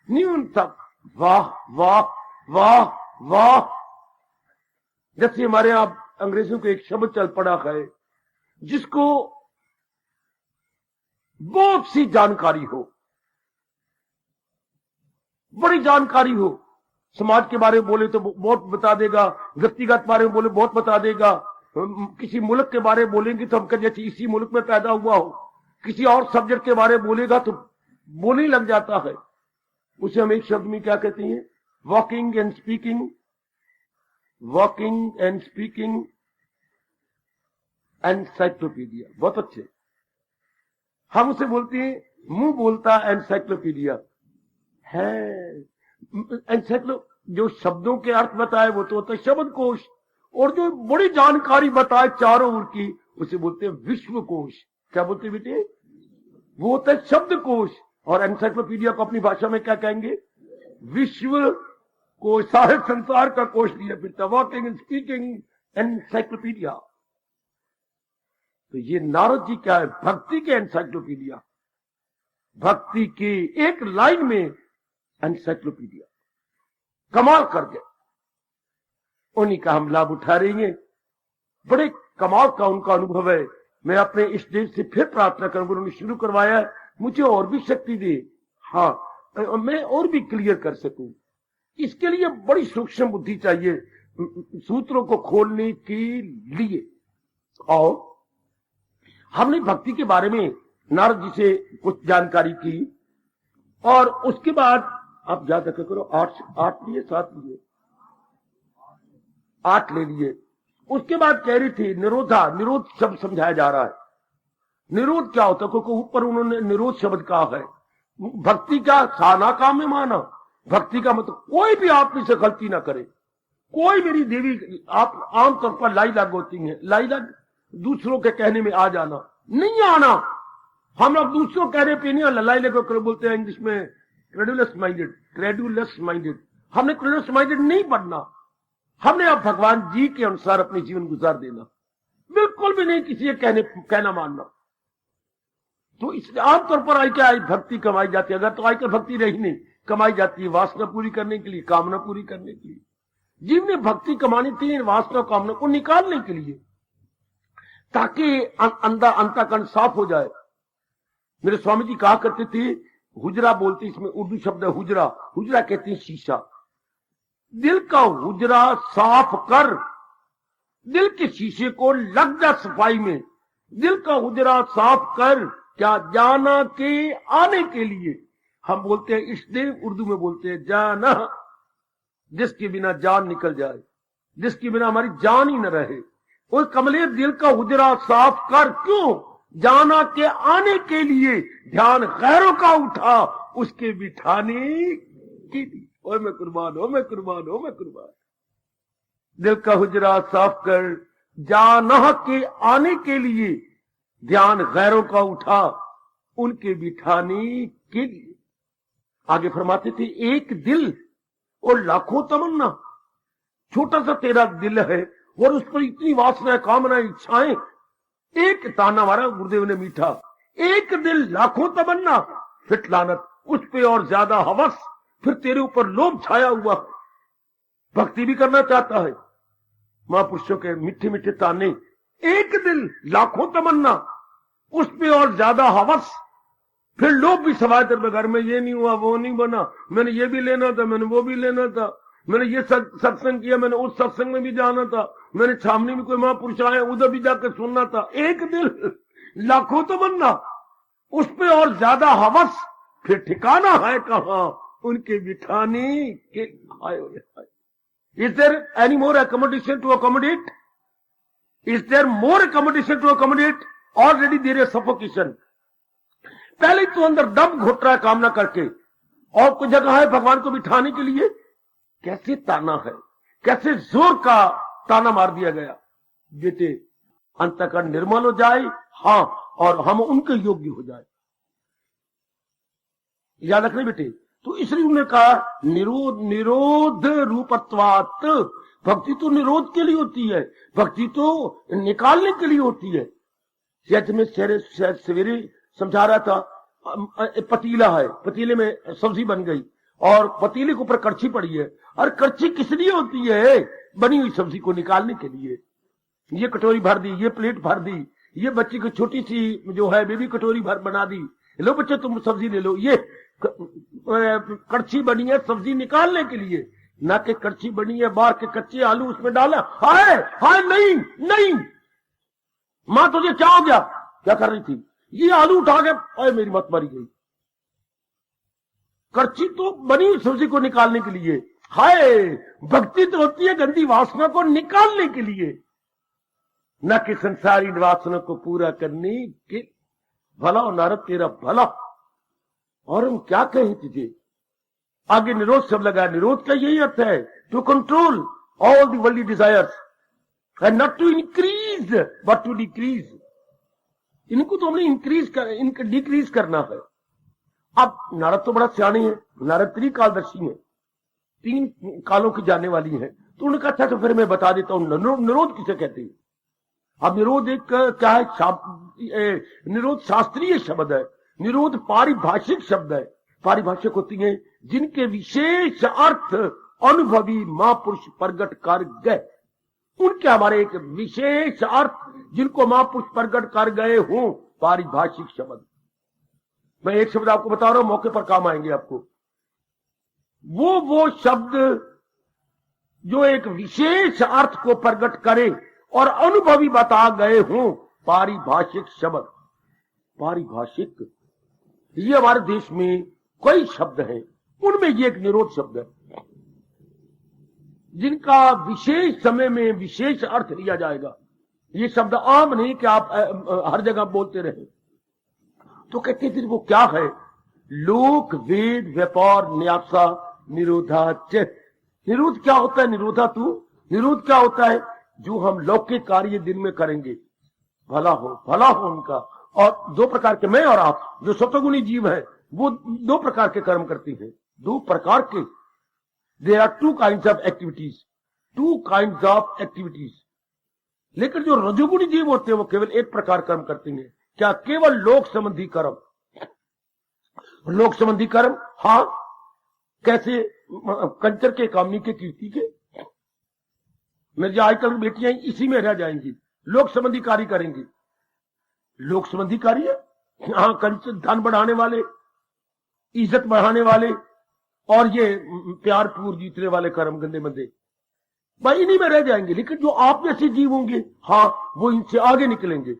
न्यूनतम। वाह वाह वाह वाह। जैसे हमारे यहां अंग्रेजों को एक शब्द चल पड़ा है जिसको बहुत सी जानकारी हो, बड़ी जानकारी हो। समाज के बारे में बोले तो बहुत बता देगा, व्यक्तिगत बारे में बोले बहुत बता देगा, किसी मुल्क के बारे में बोलेंगे तो हम कहें जैसे इसी मुल्क में पैदा हुआ हो। किसी और सब्जेक्ट के बारे में बोलेगा तो बोलने लग जाता है। उसे हम एक शब्द में क्या कहते हैं? Walking and speaking. Walking and speaking encyclopedia. बहुत अच्छे। हम उसे बोलते हैं मुंह बोलता एनसाइक्लोपीडिया है। एनसाइक्लो जो शब्दों के अर्थ बताए वो तो होता है शब्दकोश, और जो बड़ी जानकारी बताए चारों ओर की उसे बोलते हैं विश्वकोश। क्या बोलते हैं बेटे? वो होता है शब्दकोश। और एनसाइक्लोपीडिया को अपनी भाषा में क्या कहेंगे? विश्व कोश। सारे संसार का कोश लिया फिरता। Walking and speaking encyclopedia. तो ये नारद जी क्या है? भक्ति के एनसाइक्लोपीडिया। भक्ति की एक लाइन में एनसाइक्लोपीडिया। कमाल कर गए। उन्हीं का हम लाभ उठा रहे हैं। बड़े कमाल का उनका अनुभव है। मैं अपने इस देश से फिर प्रार्थना करूंगा, उन्होंने शुरू करवाया, मुझे और भी शक्ति दे। हाँ, मैं और भी क्लियर कर सकूं। इसके लिए बड़ी सूक्ष्म बुद्धि चाहिए सूत्रों को खोलने के लिए। और हमने भक्ति के बारे में नारद जी से कुछ जानकारी की, और उसके बाद आप याद रखा करो, 8 लिए 7 लिए 8 ले लिए। उसके बाद कह रही थी निरोधा। निरोध शब्द समझाया जा रहा है। निरोध क्या होता है? क्योंकि ऊपर उन्होंने निरोध शब्द कहा है। भक्ति का साना काम में माना। भक्ति का मतलब कोई भी आप में से गलती ना करे। कोई मेरी देवी, आप आमतौर पर लाई लग होती हैं, लाई लग दूसरों के कहने में आ जाना, नहीं आना। हम लोग दूसरों कहने पे नहीं लाई लग बोलते हैं इंग्लिश में क्रेडुलस माइंडेड। Credulous minded. हमने क्रेडुलस माइंडेड नहीं बनना। हमने अब भगवान जी के अनुसार अपने जीवन गुजार देना, बिल्कुल भी नहीं किसी के कहना मानना। तो इसलिए आमतौर पर आई क्या, आई भक्ति कमाई जाती है। अगर तो आई कर भक्ति रही नहीं, कमाई जाती है वासना पूरी करने के लिए, कामना पूरी करने के लिए। जीव ने भक्ति कमानी थी वासना कामना को निकालने के लिए, ताकि अंतःकरण साफ हो जाए। मेरे स्वामी जी कहा करते थे, हुजरा बोलते, इसमें उर्दू शब्द है हुजरा। हुजरा कहते हैं शीशा। दिल का हुजरा साफ कर, दिल के शीशे को लग जा सफाई में। दिल का हुजरा साफ कर, क्या जाना के आने के लिए। हम बोलते हैं इष्टदेव, उर्दू में बोलते हैं जाना, जिसके बिना जान निकल जाए, जिसके बिना हमारी जान ही न रहे। उस कमले दिल का हुजरा साफ कर, क्यों? जाना के आने के लिए। ध्यान गैरों का उठा, उसके बिठाने के लिए। ओए मैं कुर्बान, ओ मैं कुर्बान, ओ मैं कुर्बान। दिल का हुजरा साफ कर, जाना के आने के लिए ध्यान गैरों का उठा, उनके बिठाने के लिए। आगे फरमाते थे एक दिल और लाखों तमन्ना। छोटा सा तेरा दिल है और उस पर इतनी वासना, कामना, इच्छाएं। एक ताना मारा गुरुदेव ने मीठा, एक दिल लाखों तमन्ना, फिर लानत उस पे और ज्यादा हवस, फिर तेरे ऊपर लोभ छाया हुआ। भक्ति भी करना चाहता है, महापुरुषों के मीठे मीठे ताने। एक दिल लाखों तमन्ना, उस पे और ज्यादा हवस, फिर लोभ भी सवाए तेरे घर में, ये नहीं हुआ, वो नहीं बना, मैंने ये भी लेना था, मैंने वो भी लेना था, मैंने ये सत्संग किया, मैंने उस सत्संग में भी जाना था, मैंने छावनी में कोई महापुरुष आए उधर भी जाकर सुनना था। एक दिल लाखों तमन्ना, उस पे और ज्यादा हवस, फिर ठिकाना है कहां उनके बिठाने के। Hi hi. Is there any more accommodation to accommodate? Is there more accommodation to accommodate? Already there is suffocation. पहले तो अंदर दम घुट रहा है कामना करके, और कोई जगह है भगवान को बिठाने के लिए। कैसे ताना है, कैसे जोर का ताना मार दिया गया। बेटे अंतःकरण निर्मल हो जाए, हाँ, और हम उनके योग्य हो जाए। याद रखने बेटे। तो इसलिए उन्होंने कहा निरोध, निरोध रूपत्वात्। भक्ति तो निरोध के लिए होती है, भक्ति तो निकालने के लिए होती है। शायद में सवेरे समझा रहा था, पतीला है, पतीले में सब्जी बन गई और पतीले के ऊपर कड़छी पड़ी है, और कड़छी किस लिए होती है? बनी हुई सब्जी को निकालने के लिए। ये कटोरी भर दी, ये प्लेट भर दी, ये बच्ची की छोटी सी जो है बेबी कटोरी भर बना दी, लो बच्चे तुम सब्जी ले लो। ये कड़छी बनी है सब्जी निकालने के लिए, ना कि कड़छी बनी है बाहर के कच्चे आलू उसमें डाला। हाय हाय, नहीं नहीं, मां तुझे क्या हो गया? क्या कर रही थी? ये आलू उठा के, अरे मेरी मत मारी गई। कड़छी तो बनी हुई सब्जी को निकालने के लिए। हाय, भक्ति तो होती है गंदी वासना को निकालने के लिए, न कि संसारी वासना को पूरा करने के। भला और नारद तेरा भला, और हम क्या कहें तुझे? आगे निरोध शब्द लगा। निरोध का यही अर्थ है, to control all the worldly desires and not to increase but to decrease. इनको तो हमने इंक्रीज कर, इनका डिक्रीज करना है। अब नारद तो बड़ा सियाने हैं, नारद त्रिकालदर्शी है, 3 कालों की जानने वाली है। तो उन्होंने कहा अच्छा तो फिर मैं बता देता हूं निरोध किसे कहते हैं। अब निरोध एक क्या है? निरोध शास्त्रीय शब्द है, निरोध पारिभाषिक शब्द है। पारिभाषिक होती है जिनके विशेष अर्थ अनुभवी महापुरुष प्रगट कर गए, उनके हमारे एक विशेष अर्थ जिनको महापुरुष प्रगट कर गए हों, पारिभाषिक शब्द। मैं एक शब्द आपको बता रहा हूं, मौके पर काम आएंगे आपको। वो शब्द जो एक विशेष अर्थ को प्रकट करे और अनुभवी बता गए हों, पारिभाषिक शब्द। पारिभाषिक, ये हमारे देश में कई शब्द हैं, उनमें ये एक निरोध शब्द है जिनका विशेष समय में विशेष अर्थ लिया जाएगा। ये शब्द आम नहीं कि आप हर जगह बोलते रहे। तो कहते फिर वो क्या है? लोक वेद व्यापार न्यासा निरोधाच। निरोध क्या होता है? निरोध क्या होता है? जो हम लौकिक कार्य दिन में करेंगे, भला हो उनका। और 2 प्रकार के, मैं और आप जो सतोगुणी जीव है, वो 2 प्रकार के कर्म करती हैं। 2 प्रकार के, there are 2 kinds of activities, 2 kinds of activities. लेकिन जो रजोगुणी जीव होते हैं वो केवल 1 प्रकार कर्म करते हैं। क्या? केवल लोक संबंधी कर्म। लोक संबंधी कर्म, हाँ, कैसे? कंचर के, कामनी के, कीर्ति के। मेरी आजकल बेटियां इसी में रह जाएंगी, लोक संबंधी कार्य करेंगी। लोक संबंधी कार्य, हाँ, कंचर, धन बढ़ाने वाले, इज्जत बढ़ाने वाले, और ये प्यार पूर जीतने वाले कर्म गंदे मंदे, भाई इन्हीं में रह जाएंगे। लेकिन जो आप जैसे जीव होंगे, हाँ, वो इनसे आगे निकलेंगे,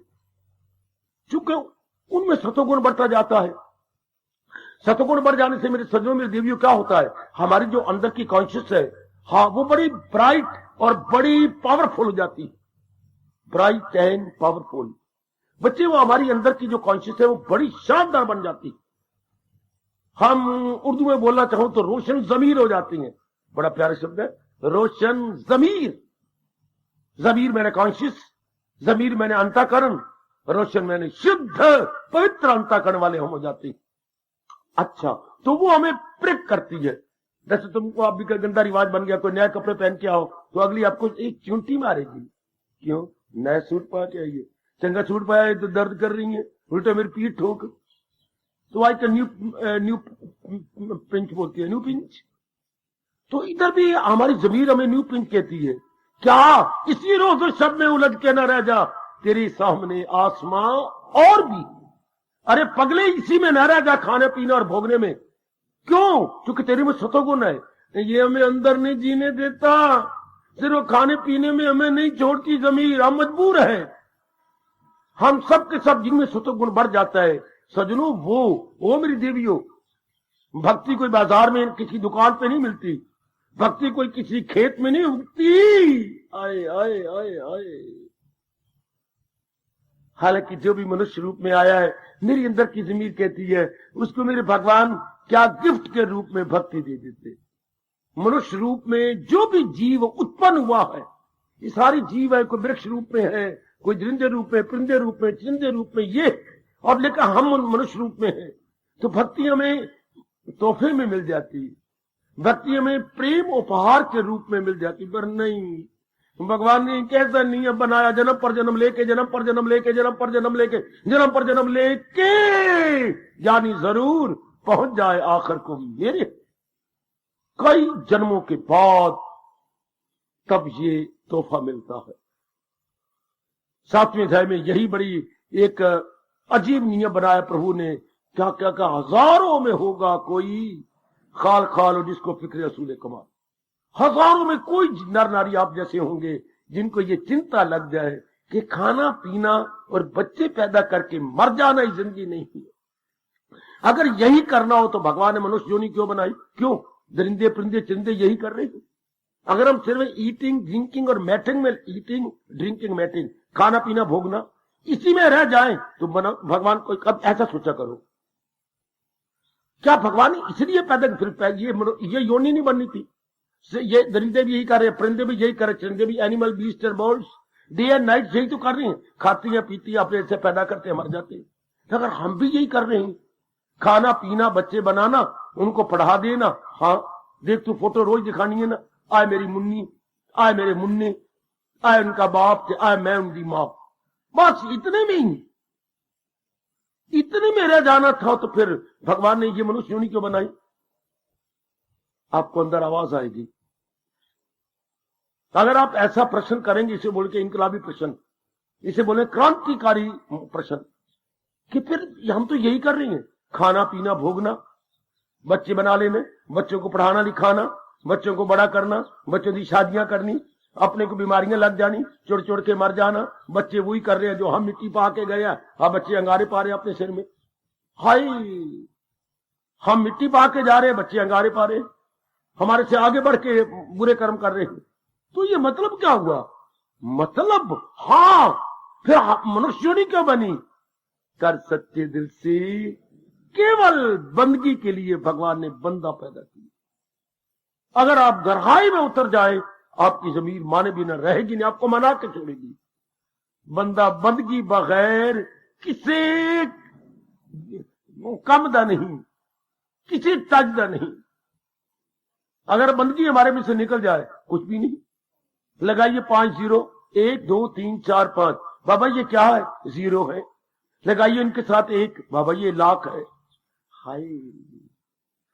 क्योंकि उनमें सतोगुण बढ़ता जाता है। सतोगुण बढ़ जाने से मेरे सज्जनों, मेरे देवियों, क्या होता है? हमारी जो अंदर की कॉन्शियस है, हाँ, वो बड़ी ब्राइट और बड़ी पावरफुल हो जाती है। ब्राइट एंड पावरफुल बच्चे, वो हमारी अंदर की जो कॉन्शियस है वो बड़ी शानदार बन जाती है। हम उर्दू में बोलना चाहूं तो रोशन जमीर हो जाती हैं। बड़ा प्यारा शब्द है, रोशन जमीर। जमीर मैंने कॉन्शियस, जमीर मैंने अंतःकरण, रोशन मैंने शुद्ध पवित्र अंतःकरण वाले हम हो जाते हैं। अच्छा, तो वो हमें प्रिक करती है। जैसे तुमको आप भी गंदा रिवाज बन गया, कोई नए कपड़े पहन के आओ तो अगली आपको एक चुंटी मारेगी। क्यों? नया सूट पा के आइए, चंगा सूट पाया है तो दर्द कर रही है, उल्टा मेरी पीठ ठोक। तो आज का न्यू पिंच बोलती है, न्यू पिंच। तो इधर भी हमारी जमीर हमें न्यू पिंच कहती है। क्या इसी रोज शब में उलझ के न रह जा, तेरे सामने आसमां और भी। अरे पगले, इसी में न रह जा, खाने पीने और भोगने में। क्यों? क्योंकि तेरे में सतोगुण है, ये हमें अंदर नहीं जीने देता। सिर्फ खाने पीने में हमें नहीं छोड़ती जमीर, हम मजबूर है। हम सब के सब जिनमें सतोगुण बढ़ जाता है सजनों, वो मेरी देवियों, भक्ति कोई बाजार में किसी दुकान पे नहीं मिलती, भक्ति कोई किसी खेत में नहीं उगती। आए आए आए आए। हालांकि जो भी मनुष्य रूप में आया है, मेरी अंदर की जमीर कहती है उसको मेरे भगवान क्या गिफ्ट के रूप में भक्ति दे देते। मनुष्य रूप में जो भी जीव उत्पन्न हुआ है, ये सारी जीव है, कोई वृक्ष रूप में है, कोई दरिंदे रूप में, परिंदे रूप में, चिंदे रूप में, ये और लेकर हम मनुष्य रूप में है। तो भक्ति हमें तोहफे में मिल जाती, भक्ति हमें प्रेम उपहार के रूप में मिल जाती। पर नहीं, भगवान ने कैसा नियम बनाया, जन्म पर जन्म लेके, जन्म पर जन्म लेके, जन्म पर जन्म लेके, जन्म पर जन्म लेके, यानी जरूर पहुंच जाए आखिर को मेरे कई जन्मों के बाद, तब ये तोहफा मिलता है। 7वें अध्याय में यही बड़ी एक अजीब नियम बनाया प्रभु ने। क्या क्या क्या, हजारों में होगा कोई खाल खाल और जिसको फिक्र असूल कमाल। हजारों में कोई नर नारी आप जैसे होंगे जिनको ये चिंता लग जाए कि खाना पीना और बच्चे पैदा करके मर जाना ही जिंदगी नहीं है। अगर यही करना हो तो भगवान ने मनुष्य योनि क्यों बनाई? क्यों? दरिंदे परिंदे चिंदे यही कर रहे हैं। अगर हम सिर्फ ईटिंग ड्रिंकिंग और मैटिंग में, ईटिंग ड्रिंकिंग मैटिंग, खाना पीना भोगना, इसी में रह जाए तो भगवान को कब ऐसा सोचा करो, क्या भगवान इसलिए पैदा, फिर ये योनि नहीं बननी थी? ये दरिंदे भी यही कर रहे हैं, परिंदे भी यही कर रहे, चिंदे भी, animal beast and birds day and night यही तो कर रहे हैं, खाती हैं पीती हैं, अपने से पैदा करते हैं, मर जाते हैं। अगर हम भी यही कर रहे हैं, खाना पीना, बच्चे बनाना, उनको पढ़ा देना, हाँ देख तू फोटो रोज दिखानी है ना, आए मेरी मुन्नी, आए मेरे मुन्ने, आए उनका बाप, आए मैं उनकी मां, बस इतने में ही, इतने में रह जाना था। तो फिर भगवान ने ये मनुष्य योनि क्यों बनाई? आपको अंदर आवाज आएगी। अगर आप ऐसा प्रश्न करेंगे, इसे बोल के इनकलाबी प्रश्न, इसे बोले क्रांतिकारी प्रश्न, कि फिर हम तो यही कर रहे हैं, खाना पीना भोगना, बच्चे बना लेने, बच्चों को पढ़ाना लिखाना, बच्चों को बड़ा करना, बच्चों की शादियां करनी, अपने को बीमारियां लग जानी, चुड़ चुड़ के मर जाना। बच्चे वही कर रहे हैं जो हम मिट्टी पा के गए, हाँ बच्चे अंगारे पा रहे हैं अपने सिर में। हाय, हम मिट्टी पा के जा रहे हैं, बच्चे अंगारे पा रहे हैं, हमारे से आगे बढ़ के बुरे कर्म कर रहे हैं। तो ये मतलब क्या हुआ? मतलब हाँ, फिर मनुष्य योनि क्यों बनी? कर सच्चे दिल से केवल बंदगी के लिए भगवान ने बंदा पैदा किया। अगर आप गहराई में उतर जाए, आपकी जमीर माने भी न रहेगी, नहीं आपको मना के छोड़ेगी। बंदा बंदगी बगैर किसी कमदा नहीं, किसी तजदा नहीं। अगर बंदगी हमारे में से निकल जाए, कुछ भी नहीं। लगाइए 5 0, 1 2 3 4 5, बाबा ये क्या है? 0 है। लगाइए इनके साथ 1, बाबा ये लाख है। हाय,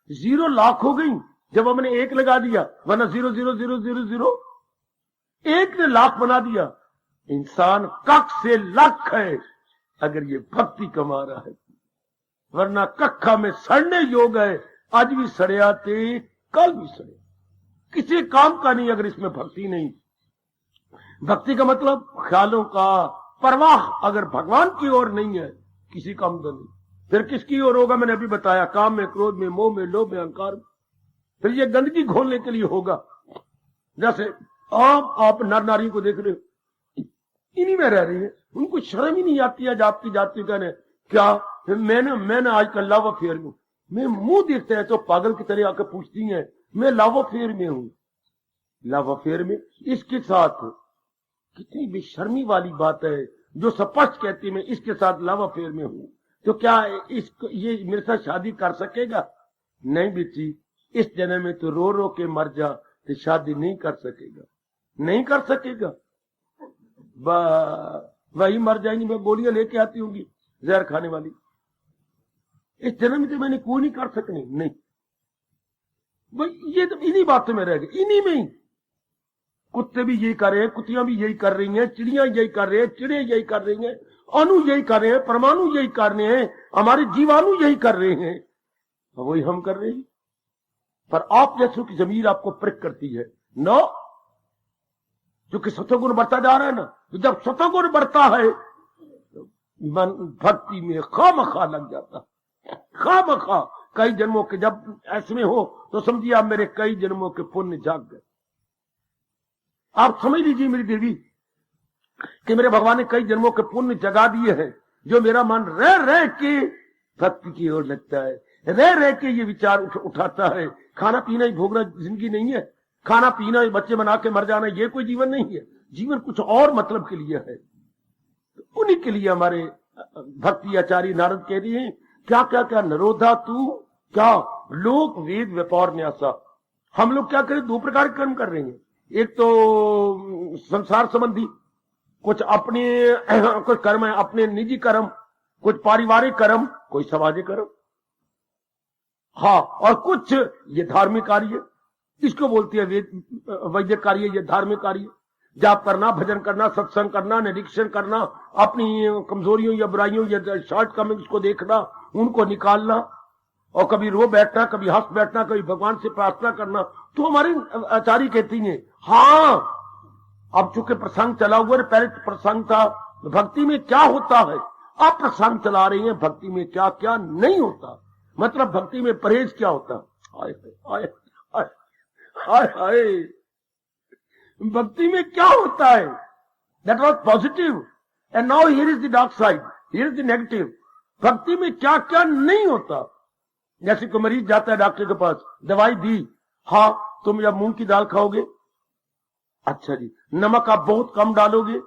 0 लाख हो गई जब हमने 1 लगा दिया, वरना 0 0 0 0 0, 1 ने लाख बना दिया। इंसान कख से लाख है अगर ये भक्ति कमा रहा है, वरना कखा में सड़ने योग है। आज भी सड़िया थे, कल भी सड़े, किसी काम का नहीं अगर इसमें भक्ति नहीं। भक्ति का मतलब ख्यालों का परवाह अगर भगवान की ओर नहीं है, किसी काम का नहीं। फिर किसकी ओर होगा? मैंने अभी बताया, काम में, क्रोध में, मोह में, लोभ में, अहंकार में। फिर ये गंदगी घोलने के लिए होगा। जैसे आप नर नारी को देख रहे हो, इन्हीं में रह रही है, उनको शर्म ही नहीं आती है, जाती जाती कहने क्या मैंने आजकल लव अफेयर में, मैं मुंह देखते हैं तो पागल की तरह आकर पूछती हैं मैं लव अफेयर में हूं। लव अफेयर में इसके साथ? कितनी बेशर्मी वाली बात है जो स्पष्ट कहती मैं इसके साथ लव अफेयर में हूं। तो क्या ये मेरे साथ शादी कर सकेगा? नहीं बेटी, इस जन्म में तो रो रो के मर जा तो शादी नहीं कर सकेगा, नहीं कर सकेगा। वही मर जाएंगी, मैं गोलियां लेके आती होंगी जहर खाने वाली। इस जन्म में तो मैंने कोई नहीं कर सकनी, नहीं। भाई ये तो इन्हीं बातों में रह गए, इन्हीं में ही। कुत्ते भी यही कर रहे हैं, कुत्तियां भी यही कर रही हैं, चिड़ियां यही कर रहे हैं, चिड़े यही कर रही हैं, अणु यही कर रहे हैं, परमाणु यही कर रहे हैं, हमारे जीवाणु यही कर रहे हैं, वही हम कर रहे हैं। पर आप जैसों की जमीर आपको प्रक करती है नो, क्योंकि सतोगुण बढ़ता जा रहा है ना। तो जब सतोगुण बढ़ता है तो मन भक्ति में खामखा लग जाता, खामखा। कई जन्मों के जब ऐसे में हो तो समझिए आप मेरे कई जन्मों के पुण्य जाग गए। आप समझ लीजिए मेरी देवी कि मेरे भगवान ने कई जन्मों के पुण्य जगा दिए हैं, जो मेरा मन रह रह के भक्ति की ओर लगता है, रह रह के ये विचार उठाता है। खाना पीना ही भोगना जिंदगी नहीं है, खाना पीना बच्चे बना के मर जाना ये कोई जीवन नहीं है। जीवन कुछ और मतलब के लिए है। तो उन्हीं के लिए हमारे भक्ति आचार्य नारद कह रही हैं क्या क्या क्या नरोधा तू क्या लोक वेद व्यापार न्यासा। हम लोग क्या करें, दो प्रकार के कर्म कर रहे हैं। एक तो संसार संबंधी कुछ अपने कुछ कर्म है, अपने निजी कर्म, कुछ पारिवारिक कर्म, कोई सामाजिक कर्म, हाँ, और कुछ ये धार्मिक कार्य, इसको बोलती है वैदिक कार्य, ये धार्मिक कार्य। जाप करना, भजन करना, सत्संग करना, निरीक्षण करना, अपनी कमजोरियों या बुराइयों या शॉर्ट कमिंग्स को देखना, उनको निकालना, और कभी रो बैठना, कभी हंस बैठना, कभी भगवान से प्रार्थना करना। तो हमारी आचार्य कहती है हाँ, अब चूंकि प्रसंग चला हुआ है, पहले प्रसंग था भक्ति में क्या होता है, अब प्रसंग चला रही है भक्ति में क्या क्या नहीं होता। मतलब भक्ति में परहेज क्या होता। हाय हाय हाय हाय हाय, भक्ति में क्या होता है। That was positive and now here is the dark side, here is the negative. भक्ति में क्या क्या नहीं होता। जैसे कोई मरीज जाता है डॉक्टर के पास, दवाई दी, हाँ तुम जब मूंग की दाल खाओगे, अच्छा जी, नमक आप बहुत कम डालोगे,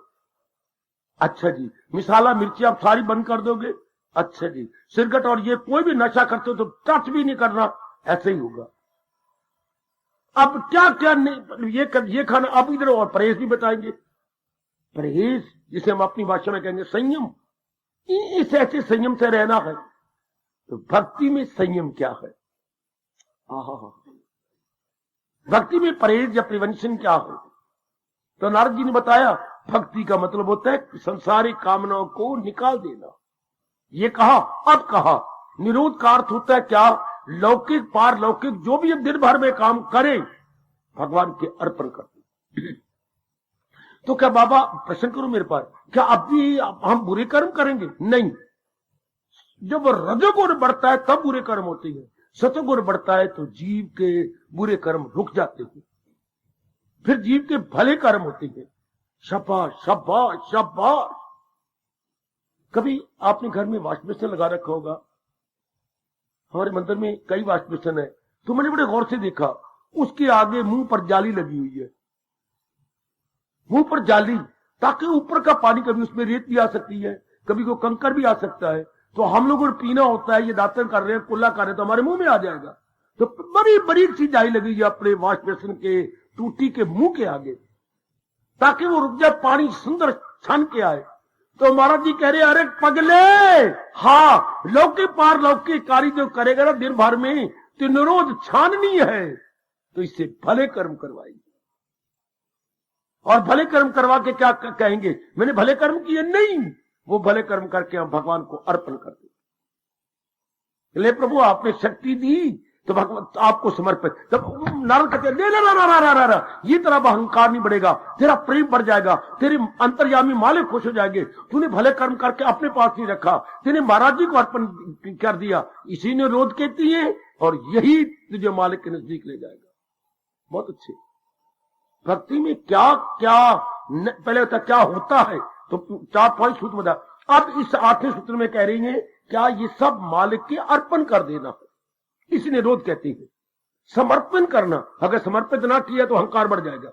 अच्छा जी, मिसाला मिर्ची आप सारी बंद कर दोगे, अच्छा जी, सिरगट और ये कोई भी नशा करते हो तो टच भी नहीं करना, ऐसे ही होगा। अब क्या क्या नहीं, ये खाना, अब इधर और परहेज भी बताएंगे। परहेज जिसे हम अपनी भाषा में कहेंगे संयम, इस ऐसे संयम से रहना है। तो भक्ति में संयम क्या है, भक्ति में परहेज या प्रिवेंशन क्या है। तो नारद जी ने बताया भक्ति का मतलब होता है संसारिक कामनाओं को निकाल देना। ये कहा, अब कहा निरोध का अर्थ होता है क्या, लौकिक पारलौकिक जो भी दिन भर में काम करे भगवान के अर्पण कर दे। तो क्या बाबा प्रश्न करो मेरे पास, क्या अब भी हम बुरे कर्म करेंगे? नहीं, जब रजोगुण बढ़ता है तब बुरे कर्म होते हैं, सतोगुण बढ़ता है तो जीव के बुरे कर्म रुक जाते हैं, फिर जीव के भले कर्म होते हैं। शाबाश शाबाश शाबाश। कभी आपने घर में वॉश बेसिन लगा रखा होगा, हमारे मंदिर में कई वॉश बेसिन है, तो मैंने बड़े गौर से देखा उसके आगे मुंह पर जाली लगी हुई है, मुंह पर जाली, ताकि ऊपर का पानी, कभी उसमें रेत भी आ सकती है, कभी को कंकर भी आ सकता है। तो हम लोगों ने पीना होता है, ये दातन कर रहे हैं, कुल्ला कर रहे हैं, तो हमारे मुंह में आ जाएगा। तो बड़ी बड़ी सी जाली लगी है अपने वॉश बेसिन के टूटी के मुंह के आगे, ताकि वो रुक जाए, पानी सुंदर छन के आए। तो महाराज जी कह रहे अरे पगले, हाँ लौकिक पारलौकिक कार्य जो करेगा ना दिन भर में, तो निरोध छाननी है, तो इससे भले कर्म करवाएंगे। और भले कर्म करवा के क्या कहेंगे, मैंने भले कर्म किए, नहीं, वो भले कर्म करके हम भगवान को अर्पण कर दें। ले प्रभु आपने शक्ति दी तो भगवान आपको समर्पित। जब नारद कहते हैं ये तरह अहंकार नहीं बढ़ेगा, तेरा प्रेम बढ़ जाएगा, तेरे अंतर्यामी मालिक खुश हो जाएंगे, तूने भले कर्म करके अपने पास नहीं रखा, तूने महाराज जी को अर्पण कर दिया, इसी ने रोध कहती है, और यही तुझे मालिक के नजदीक ले जाएगा। बहुत अच्छे। भक्ति में क्या क्या पहले होता क्या होता है, तो 4 पॉइंट सूत्र बता। अब इस 8वें सूत्र में कह रही है क्या ये सब मालिक के अर्पण कर देना है। इसे निरोध कहते हैं। समर्पण करना, अगर समर्पित ना किया तो अहंकार बढ़ जाएगा।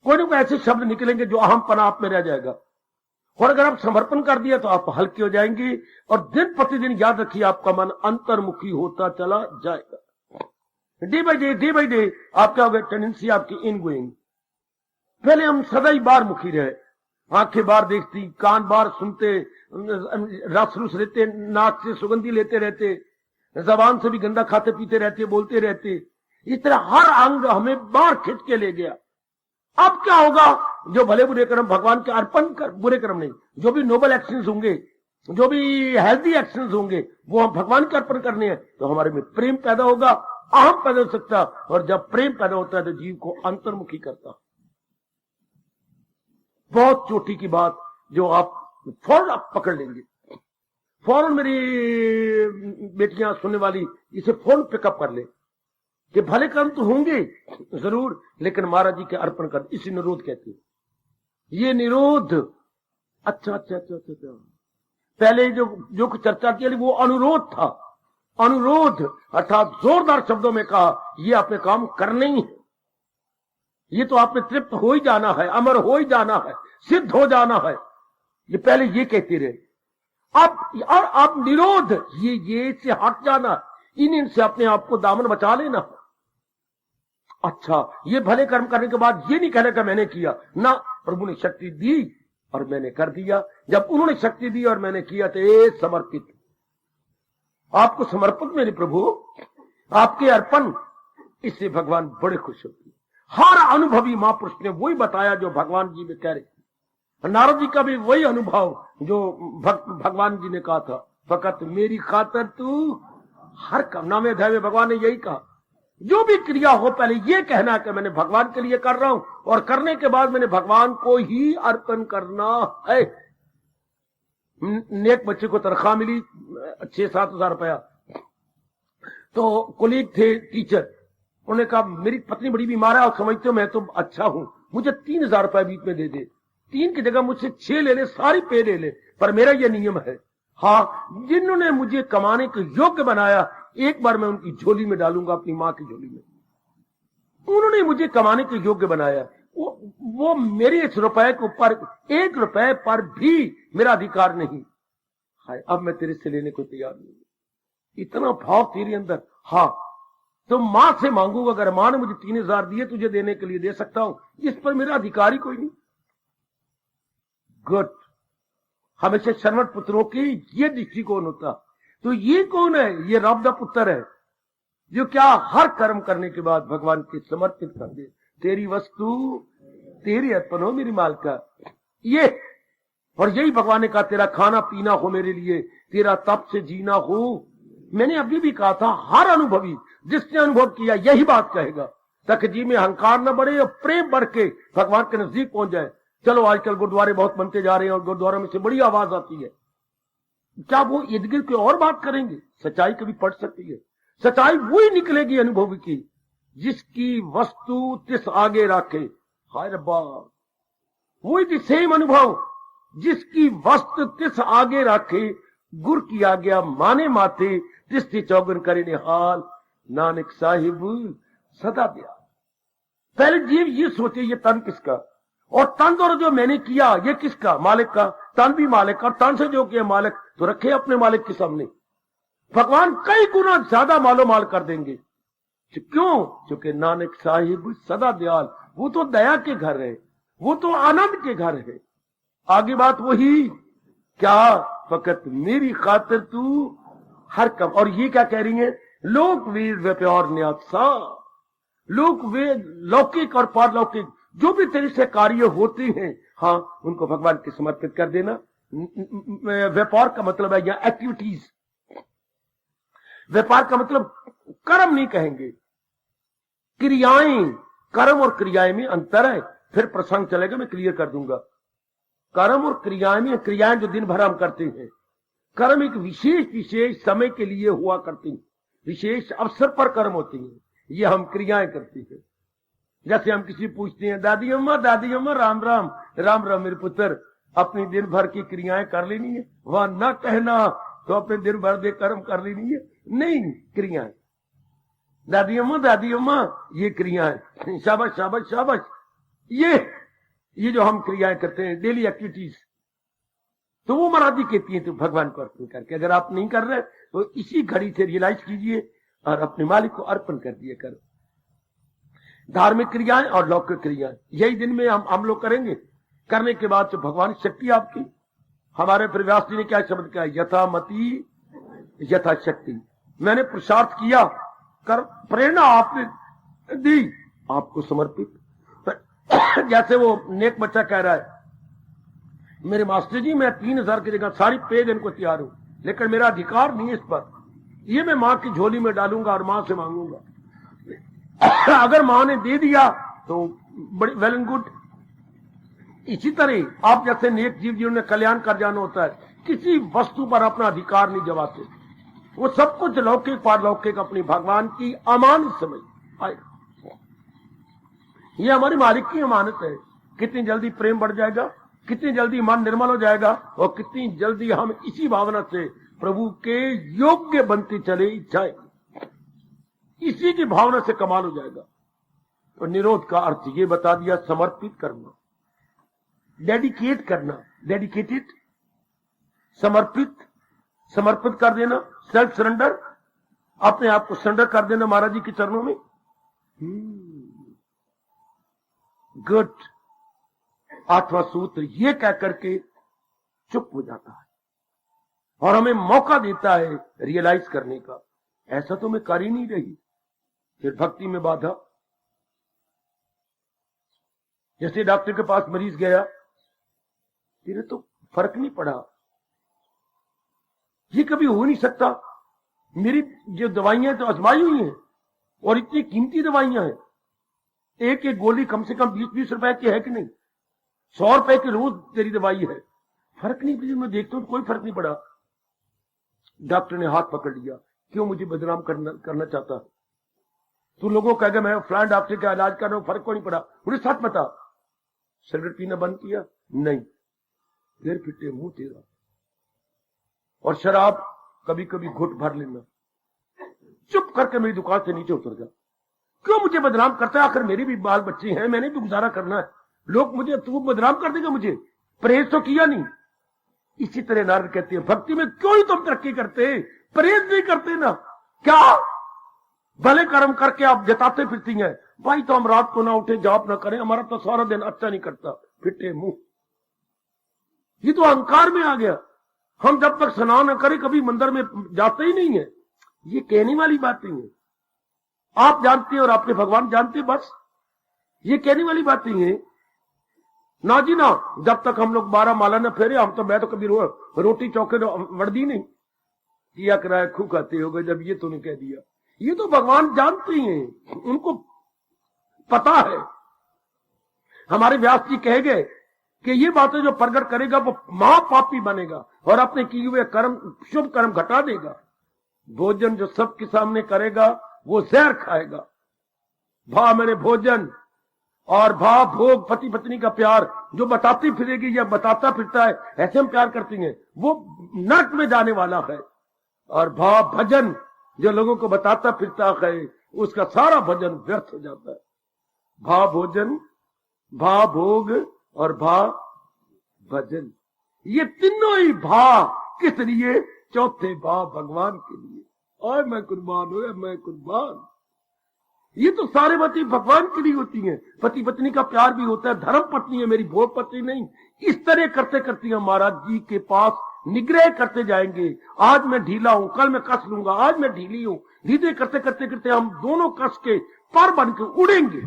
कोई ना कोई ऐसे शब्द निकलेंगे जो अहमपना आप में रह जाएगा। और अगर आप समर्पण कर दिया तो आप हल्के हो जाएंगे और दिन प्रतिदिन याद रखिए आपका मन अंतर्मुखी होता चला जाएगा। डे बाई डे आप क्या होगा, टेंडेंसी आपकी इन गोइंग। पहले हम सदा ही बाहर मुखी रहे, आंखें बाहर देखती, कान बाहर सुनते, रस रुस लेते, नाक से सुगंधी लेते रहते, जबान से भी गंदा खाते पीते रहते, बोलते रहते। इस तरह हर अंग हमें बाहर खींच के ले गया। अब क्या होगा, जो भले बुरे कर्म भगवान के अर्पण कर, बुरे कर्म नहीं, जो भी नोबल एक्शंस होंगे, जो भी हेल्दी एक्शंस होंगे, वो हम भगवान के अर्पण करने हैं, तो हमारे में प्रेम पैदा होगा, अहम पैदा हो सकता। और जब प्रेम पैदा होता है तो जीव को अंतर्मुखी करता। बहुत चोटी की बात जो आप फौरन आप पकड़ लेंगे, फौरन मेरी बेटियां सुनने वाली इसे फौरन पिकअप कर ले कि भले कर्म तो होंगे जरूर, लेकिन महाराज जी के अर्पण कर, इसी निरोध कहते हैं। ये निरोध अच्छा। पहले जो चर्चा की वो अनुरोध था। अनुरोध अर्थात जोरदार शब्दों में कहा, ये आपने काम करना ही है, ये तो आपने तृप्त हो ही जाना है, अमर हो ही जाना है, सिद्ध हो जाना है। ये पहले ये कहते रहे। अब निरोध ये से हट जाना, इनसे अपने आप को दामन बचा लेना। अच्छा, ये भले कर्म करने के बाद ये नहीं कहने का मैंने किया ना, प्रभु ने शक्ति दी और मैंने कर दिया। जब उन्होंने शक्ति दी और मैंने किया तो ये समर्पित, आपको समर्पित मेरे प्रभु, आपके अर्पण, इससे भगवान बड़े खुश होते। हर अनुभवी महापुरुष ने वही बताया जो भगवान जी में कह रहे। नारद जी का भी वही अनुभव जो भगवान जी ने कहा था, फकत मेरी खातर तू हर काम में अध्याय में भगवान ने यही कहा, जो भी क्रिया हो पहले ये कहना कि मैंने भगवान के लिए कर रहा हूं, और करने के बाद मैंने भगवान को ही अर्पण करना है। नेक बच्चे को तनख्वाह मिली 6-7 हजार रुपया, तो कोलीग थे टीचर, उन्होंने कहा मेरी पत्नी बड़ी बीमार है और समझते हो मैं तो अच्छा हूं, मुझे 3,000 रुपया बीच में दे दे। 3 की जगह मुझसे 6 ले ले, सारी पे ले ले, पर मेरा यह नियम है, हाँ जिन्होंने मुझे कमाने के योग्य बनाया एक बार मैं उनकी झोली में डालूंगा, अपनी मां की झोली में। उन्होंने मुझे कमाने के योग्य बनाया, वो मेरे इस रुपए के ऊपर 1 रुपए पर भी मेरा अधिकार नहीं। हाय, अब मैं तेरे से लेने को तैयार नहीं। इतना भाव तेरे अंदर, हाँ तो मां से मांगूंगा, अगर मां ने मुझे 3,000 दिए तुझे देने के लिए दे सकता हूं, इस पर मेरा अधिकार ही कोई नहीं। गुड, हमेशा शर्मट पुत्रों की ये दृष्टिकोण होता। तो ये कौन है? ये रब दा पुत्र है जो क्या हर कर्म करने के बाद भगवान के समर्पित कर दे। तेरी वस्तु तेरी अर्पण हो मेरी मालका, ये। और यही भगवान ने कहा, तेरा खाना पीना हो मेरे लिए, तेरा तप से जीना हो। मैंने अभी भी कहा था, हर अनुभवी जिसने अनुभव किया यही बात कहेगा, ताकि जी में अहंकार न बढ़े और प्रेम बढ़ के भगवान के नजदीक पहुंच जाए। चलो आजकल गुरुद्वारे बहुत बनते जा रहे हैं और गुरुद्वारों में से बड़ी आवाज आती है, क्या वो इर्द गिर्द कोई और बात करेंगे? सच्चाई कभी पड़ सकती है। सच्चाई वही निकलेगी अनुभव की जिसकी वस्तु तिस आगे रखे। हाय रब्बा, वही दी सेम अनुभव जिसकी वस्तु तिस आगे रखे, गुर की आज्ञा माने माते, तिस चौगन करे निहाल, नानक साहिब सदा दिया। पहले जीव ये सोचे ये तन किसका, और तन द्वारा जो मैंने किया ये किसका? मालिक का। तन भी मालिक का, और तन से जो किया मालिक, तो रखे अपने मालिक के सामने। भगवान कई गुना ज्यादा मालो माल कर देंगे। क्यों? क्योंकि नानक साहिब सदा दयाल, वो तो दया के घर है, वो तो आनंद के घर है। आगे बात वही, क्या फकत मेरी खातिर तू हर कम। और ये क्या कह रही है? लोक वीर व्यापार न्यासा, लोक वेद लौकिक और पारलौकिक जो भी तेरे से कार्य होते हैं, हाँ उनको भगवान के समर्पित कर देना। व्यापार का मतलब है या एक्टिविटीज, व्यापार का मतलब कर्म नहीं कहेंगे, क्रियाएं। कर्म और क्रियाएं में अंतर है, फिर प्रसंग चलेगा मैं क्लियर कर दूंगा। कर्म और क्रियाएं में, क्रियाएं जो दिन भर हम करते हैं, कर्म एक विशेष समय के लिए हुआ करती हैं, विशेष अवसर पर कर्म होती हैं, ये हम क्रियाएं करती हैं। जैसे हम किसी पूछते हैं, दादी अम्मा राम राम। राम राम मेरे पुत्र, अपनी दिन भर की क्रियाएं कर लेनी है, वहां न कहना तो अपने दिन भर देख कर्म कर ली नहीं है, नहीं, क्रियाएं। दादी अम्मा ये क्रियाएं, शाबाश शाबाश शाबाश। ये जो हम क्रियाएं करते हैं, डेली एक्टिविटीज, तो वो महाराज जी कहती है तो भगवान को अर्पण करके, अगर आप नहीं कर रहे तो इसी घड़ी से रियलाइज कीजिए और अपने मालिक को अर्पण कर दिए कर। धार्मिक क्रियाएं और लौकिक क्रियाएं, यही दिन में हम लोग करेंगे। करने के बाद तो भगवान शक्ति आपकी, हमारे फिर व्यास जी ने क्या शब्द कहा, यथामति यथा शक्ति। मैंने पुरुषार्थ किया, कर प्रेरणा आपने दी, आपको समर्पित। जैसे वो नेक बच्चा कह रहा है, मेरे मास्टर जी मैं 3000 की जगह सारी पे देने को तैयार हूं, लेकिन मेरा अधिकार नहीं है इस पर, ये मैं मां की झोली में डालूंगा और मां से मांगूंगा। अगर मां ने दे दिया तो बड़ी वेल एंड गुड। इसी तरह आप जैसे नेक जीव जिन्होंने कल्याण कर जाना होता है, किसी वस्तु पर अपना अधिकार नहीं जमाते, वो सब कुछ लौकिक पारलौकिक अपनी भगवान की अमानत समझ आए। ये हमारी मालिक की अमानत है। कितनी जल्दी प्रेम बढ़ जाएगा, कितनी जल्दी मन निर्मल हो जाएगा, और कितनी जल्दी हम इसी भावना से प्रभु के योग्य बनते चले जाए, इसी की भावना से कमाल हो जाएगा। तो निरोध का अर्थ ये बता दिया, समर्पित करना, डेडिकेट करना, डेडिकेटेड, समर्पित कर देना, सेल्फ सरेंडर, अपने आप को सरेंडर कर देना महाराज जी के चरणों में। गुड। 8वां सूत्र ये कह करके चुप हो जाता है और हमें मौका देता है रियलाइज करने का, ऐसा तो मैं कर ही नहीं रही। फिर भक्ति में बाधा, जैसे डॉक्टर के पास मरीज गया, तेरे तो फर्क नहीं पड़ा, ये कभी हो नहीं सकता, मेरी जो दवाइयां तो आजमाई हुई हैं और इतनी कीमती दवाइयां हैं, एक एक गोली कम से कम 20-20 रुपए की है कि नहीं, 100 रुपए की रोज तेरी दवाई है, फर्क नहीं पड़ा। मैं देखता हूं कोई फर्क नहीं पड़ा। डॉक्टर ने हाथ पकड़ लिया, क्यों मुझे बदनाम करना चाहता है? तू लोगों को कहेगा मैं फलान डॉक्टर का इलाज कर रहा हूं, फर्क को नहीं पड़ा, मुझे सच बता। सिगरेट पीना बंद किया? नहीं। फिर फिटे मुंह तेरा। और शराब कभी कभी घुट भर लेना। चुप करके मेरी दुकान से नीचे उतर जा। क्यों मुझे बदनाम करता है? आखिर मेरी भी बाल बच्चे हैं, मैंने भी गुजारा करना है। लोग मुझे, तू बदनाम कर देगा मुझे, परहेज तो किया नहीं। इसी तरह नारद कहते हैं, भक्ति में क्यों ही तुम तरक्की करते, परहेज नहीं करते ना? क्या भले कर्म करके आप जताते फिरती हैं, भाई तो हम रात को ना उठे, जाप ना करें, हमारा तो सारा दिन अच्छा नहीं करता, फिटे मुंह। ये तो अहंकार में आ गया। हम जब तक स्नान न करें कभी मंदिर में जाते ही नहीं है। ये कहने वाली बात नहीं है। आप जानते हैं और आपके भगवान जानते, बस ये कहने वाली बात नहीं है ना जी ना। जब तक हम लोग 12 माला न फेरे, हम तो, मैं तो कभी रोटी चौके वर्दी नहीं किया कराया, खू खाते हो गए जब ये तूने कह दिया। ये तो भगवान जानते हैं, उनको पता है। हमारे व्यास जी कह गए कि ये बातें जो प्रगट करेगा वो महापापी बनेगा और अपने किए हुए कर्म, शुभ कर्म घटा देगा। भोजन जो सबके सामने करेगा वो जहर खाएगा। भा मेरे भोजन और भा भोग, पति पत्नी का प्यार जो बताती फिरेगी या बताता फिरता है, ऐसे हम प्यार करती हैं, वो नरक में जाने वाला है। और भा भजन जो लोगों को बताता फिरता है, उसका सारा भजन व्यर्थ हो जाता है। भा भोजन, भा भोग और भा भजन, ये तीनों ही भा किस लिए? चौथे भा भगवान के लिए। और मैं कुर्बान हो, मैं कुर्बान। ये तो सारे बातें भगवान के लिए होती हैं। पति पत्नी का प्यार भी होता है, धर्म पत्नी है मेरी, भोग पत्नी नहीं। इस तरह करते करते हम महाराज जी के पास निग्रह करते जाएंगे। आज मैं ढीला हूं, कल मैं कस लूंगा, आज मैं ढीली हूं। धीरे करते करते करते हम दोनों कस के पर बन के उड़ेंगे।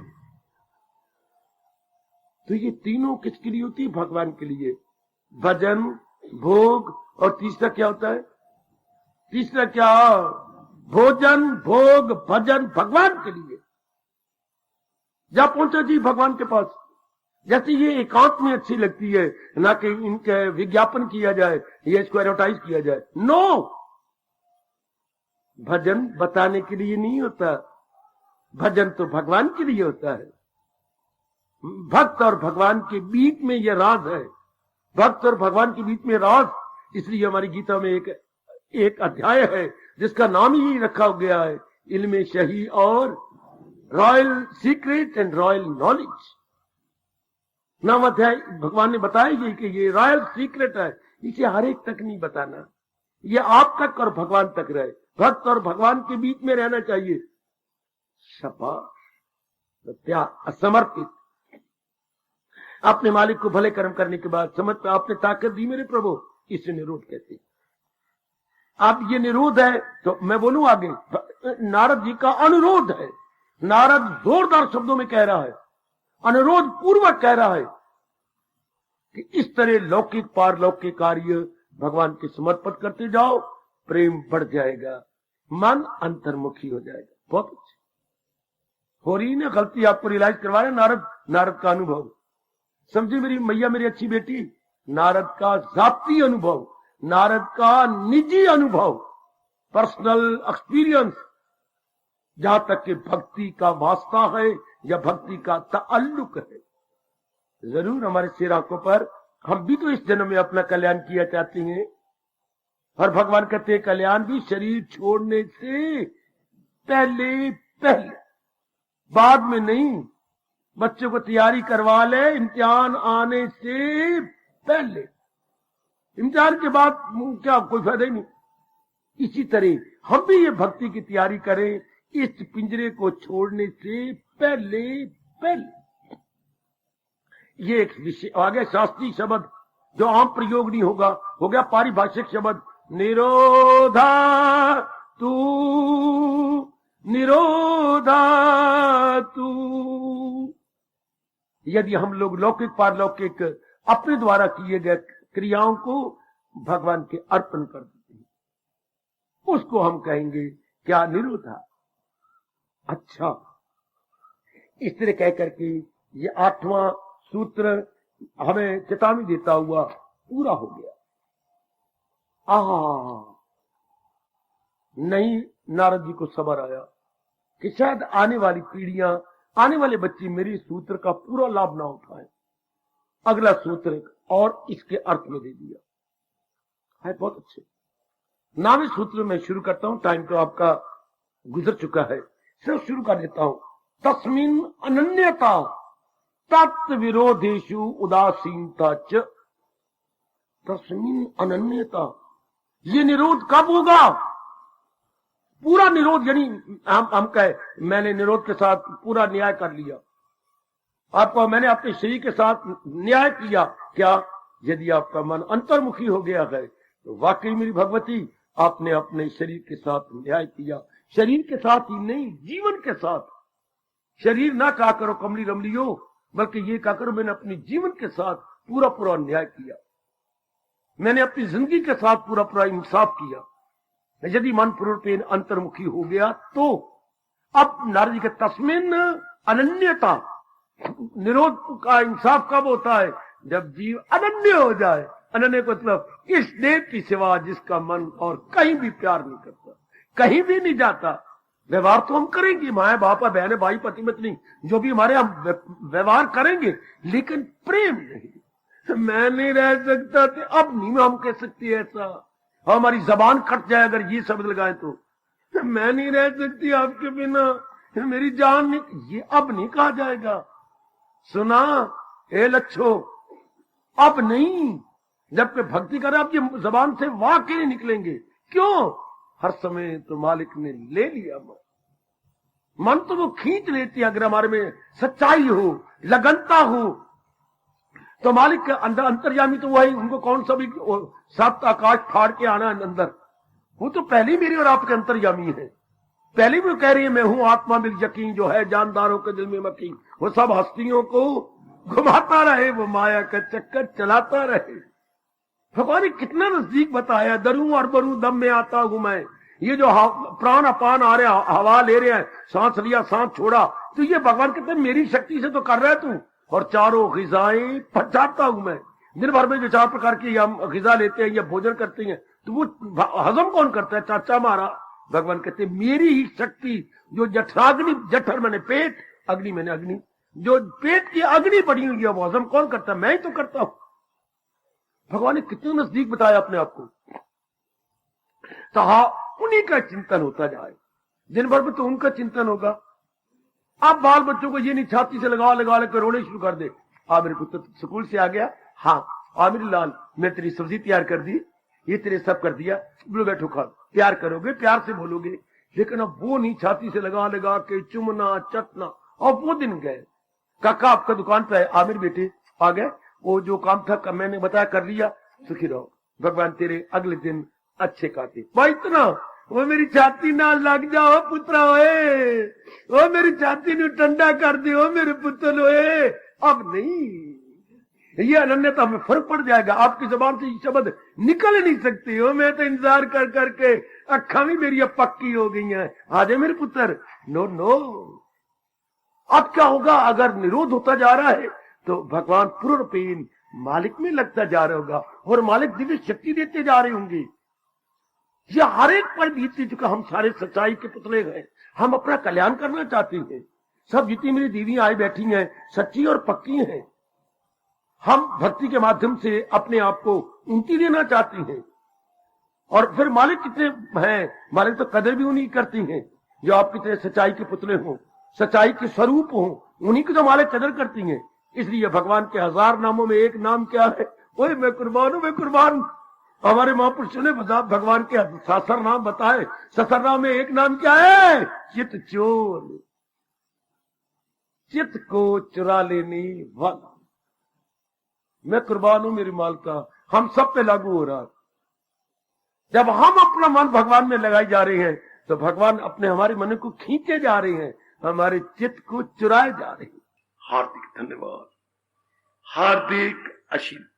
तो ये तीनों किसके लिए होती है? भगवान के लिए। भजन, भोग और तीसरा क्या होता है? तीसरा क्या? भोजन, भोग, भजन भगवान के लिए। जा पहुंचा जी भगवान के पास। जैसे ये एकांत में अच्छी लगती है, ना कि इनके विज्ञापन किया जाए या इसको एडवर्टाइज किया जाए। नो, भजन बताने के लिए नहीं होता, भजन तो भगवान के लिए होता है। भक्त और भगवान के बीच में यह राज है। भक्त और भगवान के बीच में राज। इसलिए हमारी गीता में एक एक अध्याय है जिसका नाम ही रखा गया है, इल्म शही और royal secret and royal knowledge. नाम अध्याय भगवान ने बताया कि ये रॉयल सीक्रेट है, इसे हर एक तक नहीं बताना, ये आप तक और भगवान तक रहे, भक्त और भगवान के बीच में रहना चाहिए। शाबाश, समर्पित। अपने मालिक को भले कर्म करने के बाद समझ पे आपने ताकत दी मेरे प्रभु, इसे निरोध कहते हैं। अब ये निरोध है तो मैं बोलूं आगे, नारद जी का अनुरोध है। नारद जोरदार शब्दों में कह रहा है, अनुरोध पूर्वक कह रहा है कि इस तरह लौकिक पारलौकिक कार्य भगवान के समर्पित करते जाओ, प्रेम बढ़ जाएगा, मन अंतर्मुखी हो जाएगा। बहुत अच्छे हो रही ना गलती, आपको रियलाइज करवा रहे नारद का अनुभव। समझी मेरी मैया, मेरी अच्छी बेटी, नारद का जाती अनुभव, नारद का निजी अनुभव, पर्सनल एक्सपीरियंस, जहां तक कि भक्ति का वास्ता है या भक्ति का ताल्लुक है। जरूर हमारे सिर आंखों पर हम भी तो इस जन्म में अपना कल्याण किया चाहते हैं, और भगवान कहते हैं कल्याण भी शरीर छोड़ने से पहले पहले, बाद में नहीं। बच्चों को तैयारी करवा ले इम्तिहान आने से पहले, इम्तिहान के बाद क्या कोई फायदा ही नहीं। इसी तरह हम भी ये भक्ति की तैयारी करें इस पिंजरे को छोड़ने से पहले पहले। ये एक विषय आ गया शास्त्रीय शब्द जो आम प्रयोग नहीं होगा, हो गया पारिभाषिक शब्द, निरोधा तू, निरोधा तू। यदि हम लोग लौकिक पारलौकिक अपने द्वारा किए गए क्रियाओं को भगवान के अर्पण कर देते हैं, उसको हम कहेंगे क्या निरोधा। अच्छा, इस तरह कह करके ये 8वां सूत्र हमें चेतावनी देता हुआ पूरा हो गया। नहीं, नारद जी को सबर आया कि शायद आने वाली पीढ़ियां, आने वाले बच्चे मेरे सूत्र का पूरा लाभ ना उठाएं। अगला सूत्र और इसके अर्थ में दे दिया है। बहुत अच्छे। 9वें सूत्र में शुरू करता हूं, टाइम तो आपका गुजर चुका है, सिर्फ शुरू कर देता हूं। तस्मिन् अनन्यता तत्व विरोधेषु उदासीनता च। तस्मिन् अनन्यता, ये निरोध कब होगा? पूरा निरोध, यानी हम कहे मैंने निरोध के साथ पूरा न्याय कर लिया, आपको मैंने अपने शरीर के साथ न्याय किया। क्या? यदि आपका मन अंतर्मुखी हो गया है तो वाकई मेरी भगवती आपने अपने शरीर के साथ न्याय किया। शरीर के साथ ही नहीं, जीवन के साथ। शरीर ना कहा करो कमली रमलियो, बल्कि ये कहा करो मैंने अपने जीवन के साथ पूरा पूरा न्याय किया, मैंने अपनी जिंदगी के साथ पूरा पूरा इंसाफ किया। यदि मन पूर्णतः अंतर्मुखी हो गया तो अब नारद जी के तस्मिन् अनन्यता, निरोध का इंसाफ कब होता है? जब जीव अनन्य हो जाए। अनन्य का मतलब इस देव की सिवा जिसका मन और कहीं भी प्यार नहीं करता, कहीं भी नहीं जाता। व्यवहार तो हम करेंगे, माए बापा बहने भाई पति पत्नी जो भी हमारे, हम व्यवहार करेंगे, लेकिन प्रेम नहीं। मैं नहीं रह सकता थे, अब नहीं हम कह सकती ऐसा, हमारी जबान कट जाए अगर ये शब्द लगाए तो। मैं नहीं रह सकती आपके बिना, मेरी जान नहीं, ये अब नहीं कहा जाएगा। सुना ए लच्छो, अब नहीं। जबकि भक्ति करे आपकी जबान से वाक्य नहीं निकलेंगे। क्यों? हर समय तो मालिक ने ले लिया मन तो वो खींच लेती है। अगर हमारे में सच्चाई हो, लगनता हो, तो मालिक के अंदर अंतर्यामी तो वही, उनको कौन सा भी 7 आकाश फाड़ के आना अंदर, वो तो पहले ही मेरे और आपके अंतर्यामी है। पहले भी कह रही है मैं हूं आत्मा बिल यकीन, जो है जानदारों के दिल में मकीन। वो सब हस्तियों को घुमाता रहे, वो माया का चक्कर चलाता रहे। भगवान ने कितना नजदीक बताया, दरूं और बरूं दम में आता हूं मैं। ये जो प्राण अपान आ रहे, हवा ले रहे हैं, सांस लिया सांस छोड़ा, तो ये भगवान कहते मेरी शक्ति से तो कर रहा है तू। और चारों ग़िज़ाएं पचाता हूं मैं। दिन भर में जो 4 प्रकार की हम ग़िज़ा लेते हैं या भोजन करते हैं, तो वो हजम कौन करता है? चाचा मारा। भगवान कहते मेरी ही शक्ति, जो जठराग्नि, जठर मैंने पेट, अग्नि मैंने अग्नि, जो पेट की अग्नि पड़ी हुई है वो हजम कौन करता है? मैं ही तो करता हूं। भगवान ने कितने नजदीक बताया अपने आप को। तो हाँ, उन्हीं का चिंतन होता जाए। दिन भर में तो उनका चिंतन होगा। आप बाल बच्चों को ये नहीं छाती से लगा लगा कर रोने शुरू कर दे, हाँ मेरे पुत्र स्कूल से आ गया, हाँ आ मेरी लाल मैं तेरी सब्जी तैयार कर दी, ये तेरे सब कर दिया, बोलो बैठो खा। प्यार करोगे, प्यार से बोलोगे, लेकिन अब वो नहीं छाती से लगा लगा के चुमना चटना। और वो दिन गए, काका आपका दुकान पे है, आ मेरे बेटे आ गए, वो जो काम था मैंने बताया कर लिया, सुखी रहो, भगवान तेरे अगले दिन अच्छे काटे। भाई इतना वो मेरी छाती ना लग जाओ पुत्रा ओए, वो मेरी छाती ने ठंडा कर दियो मेरे पुत्र ओए। अब नहीं, ये अनन्यता में फर्क पड़ जाएगा। आपकी जबान से ये शब्द निकल नहीं सकती हो, मैं तो इंतजार कर करके अक्खा भी मेरी अब पक्की हो गई हैं, आ जाए मेरे पुत्र। नो नो, अब क्या होगा अगर निरोध होता जा रहा है तो भगवान पूर्णपेन मालिक में लगता जा रहा होगा और मालिक दिव्य शक्ति देते जा रहे होंगे। यह हर एक पर बीतती चुका। हम सारे सच्चाई के पुतले हैं, हम अपना कल्याण करना चाहते हैं। सब जितनी मेरी दीदियां आई बैठी हैं सच्ची और पक्की हैं। हम भक्ति के माध्यम से अपने आप को उन्नति देना चाहती हैं। और फिर मालिक कितने हैं, मालिक तो कदर भी उन्हीं करती हैं जो आप कितने सच्चाई के पुतले हों, सच्चाई के स्वरूप हों, उन्हीं की तो मालिक कदर करती हैं। इसलिए भगवान के 1000 नामों में एक नाम क्या है, ओए मैं कुर्बान हूं, मैं कुर्बान। हमारे महापुरुषों ने भगवान के 67 नाम बताए, 67 नाम में एक नाम क्या है, चित चोर, चित को चुरा लेने वाला। मैं कुर्बान हूं मेरी मालका, हम सब पे लागू हो रहा है। जब हम अपना मन भगवान में लगाए जा रहे हैं तो भगवान अपने हमारे मन को खींचे जा रहे हैं, हमारे चित्त को चुराए जा रहे हैं। हार्दिक धन्यवाद, हार्दिक आशीर्वाद।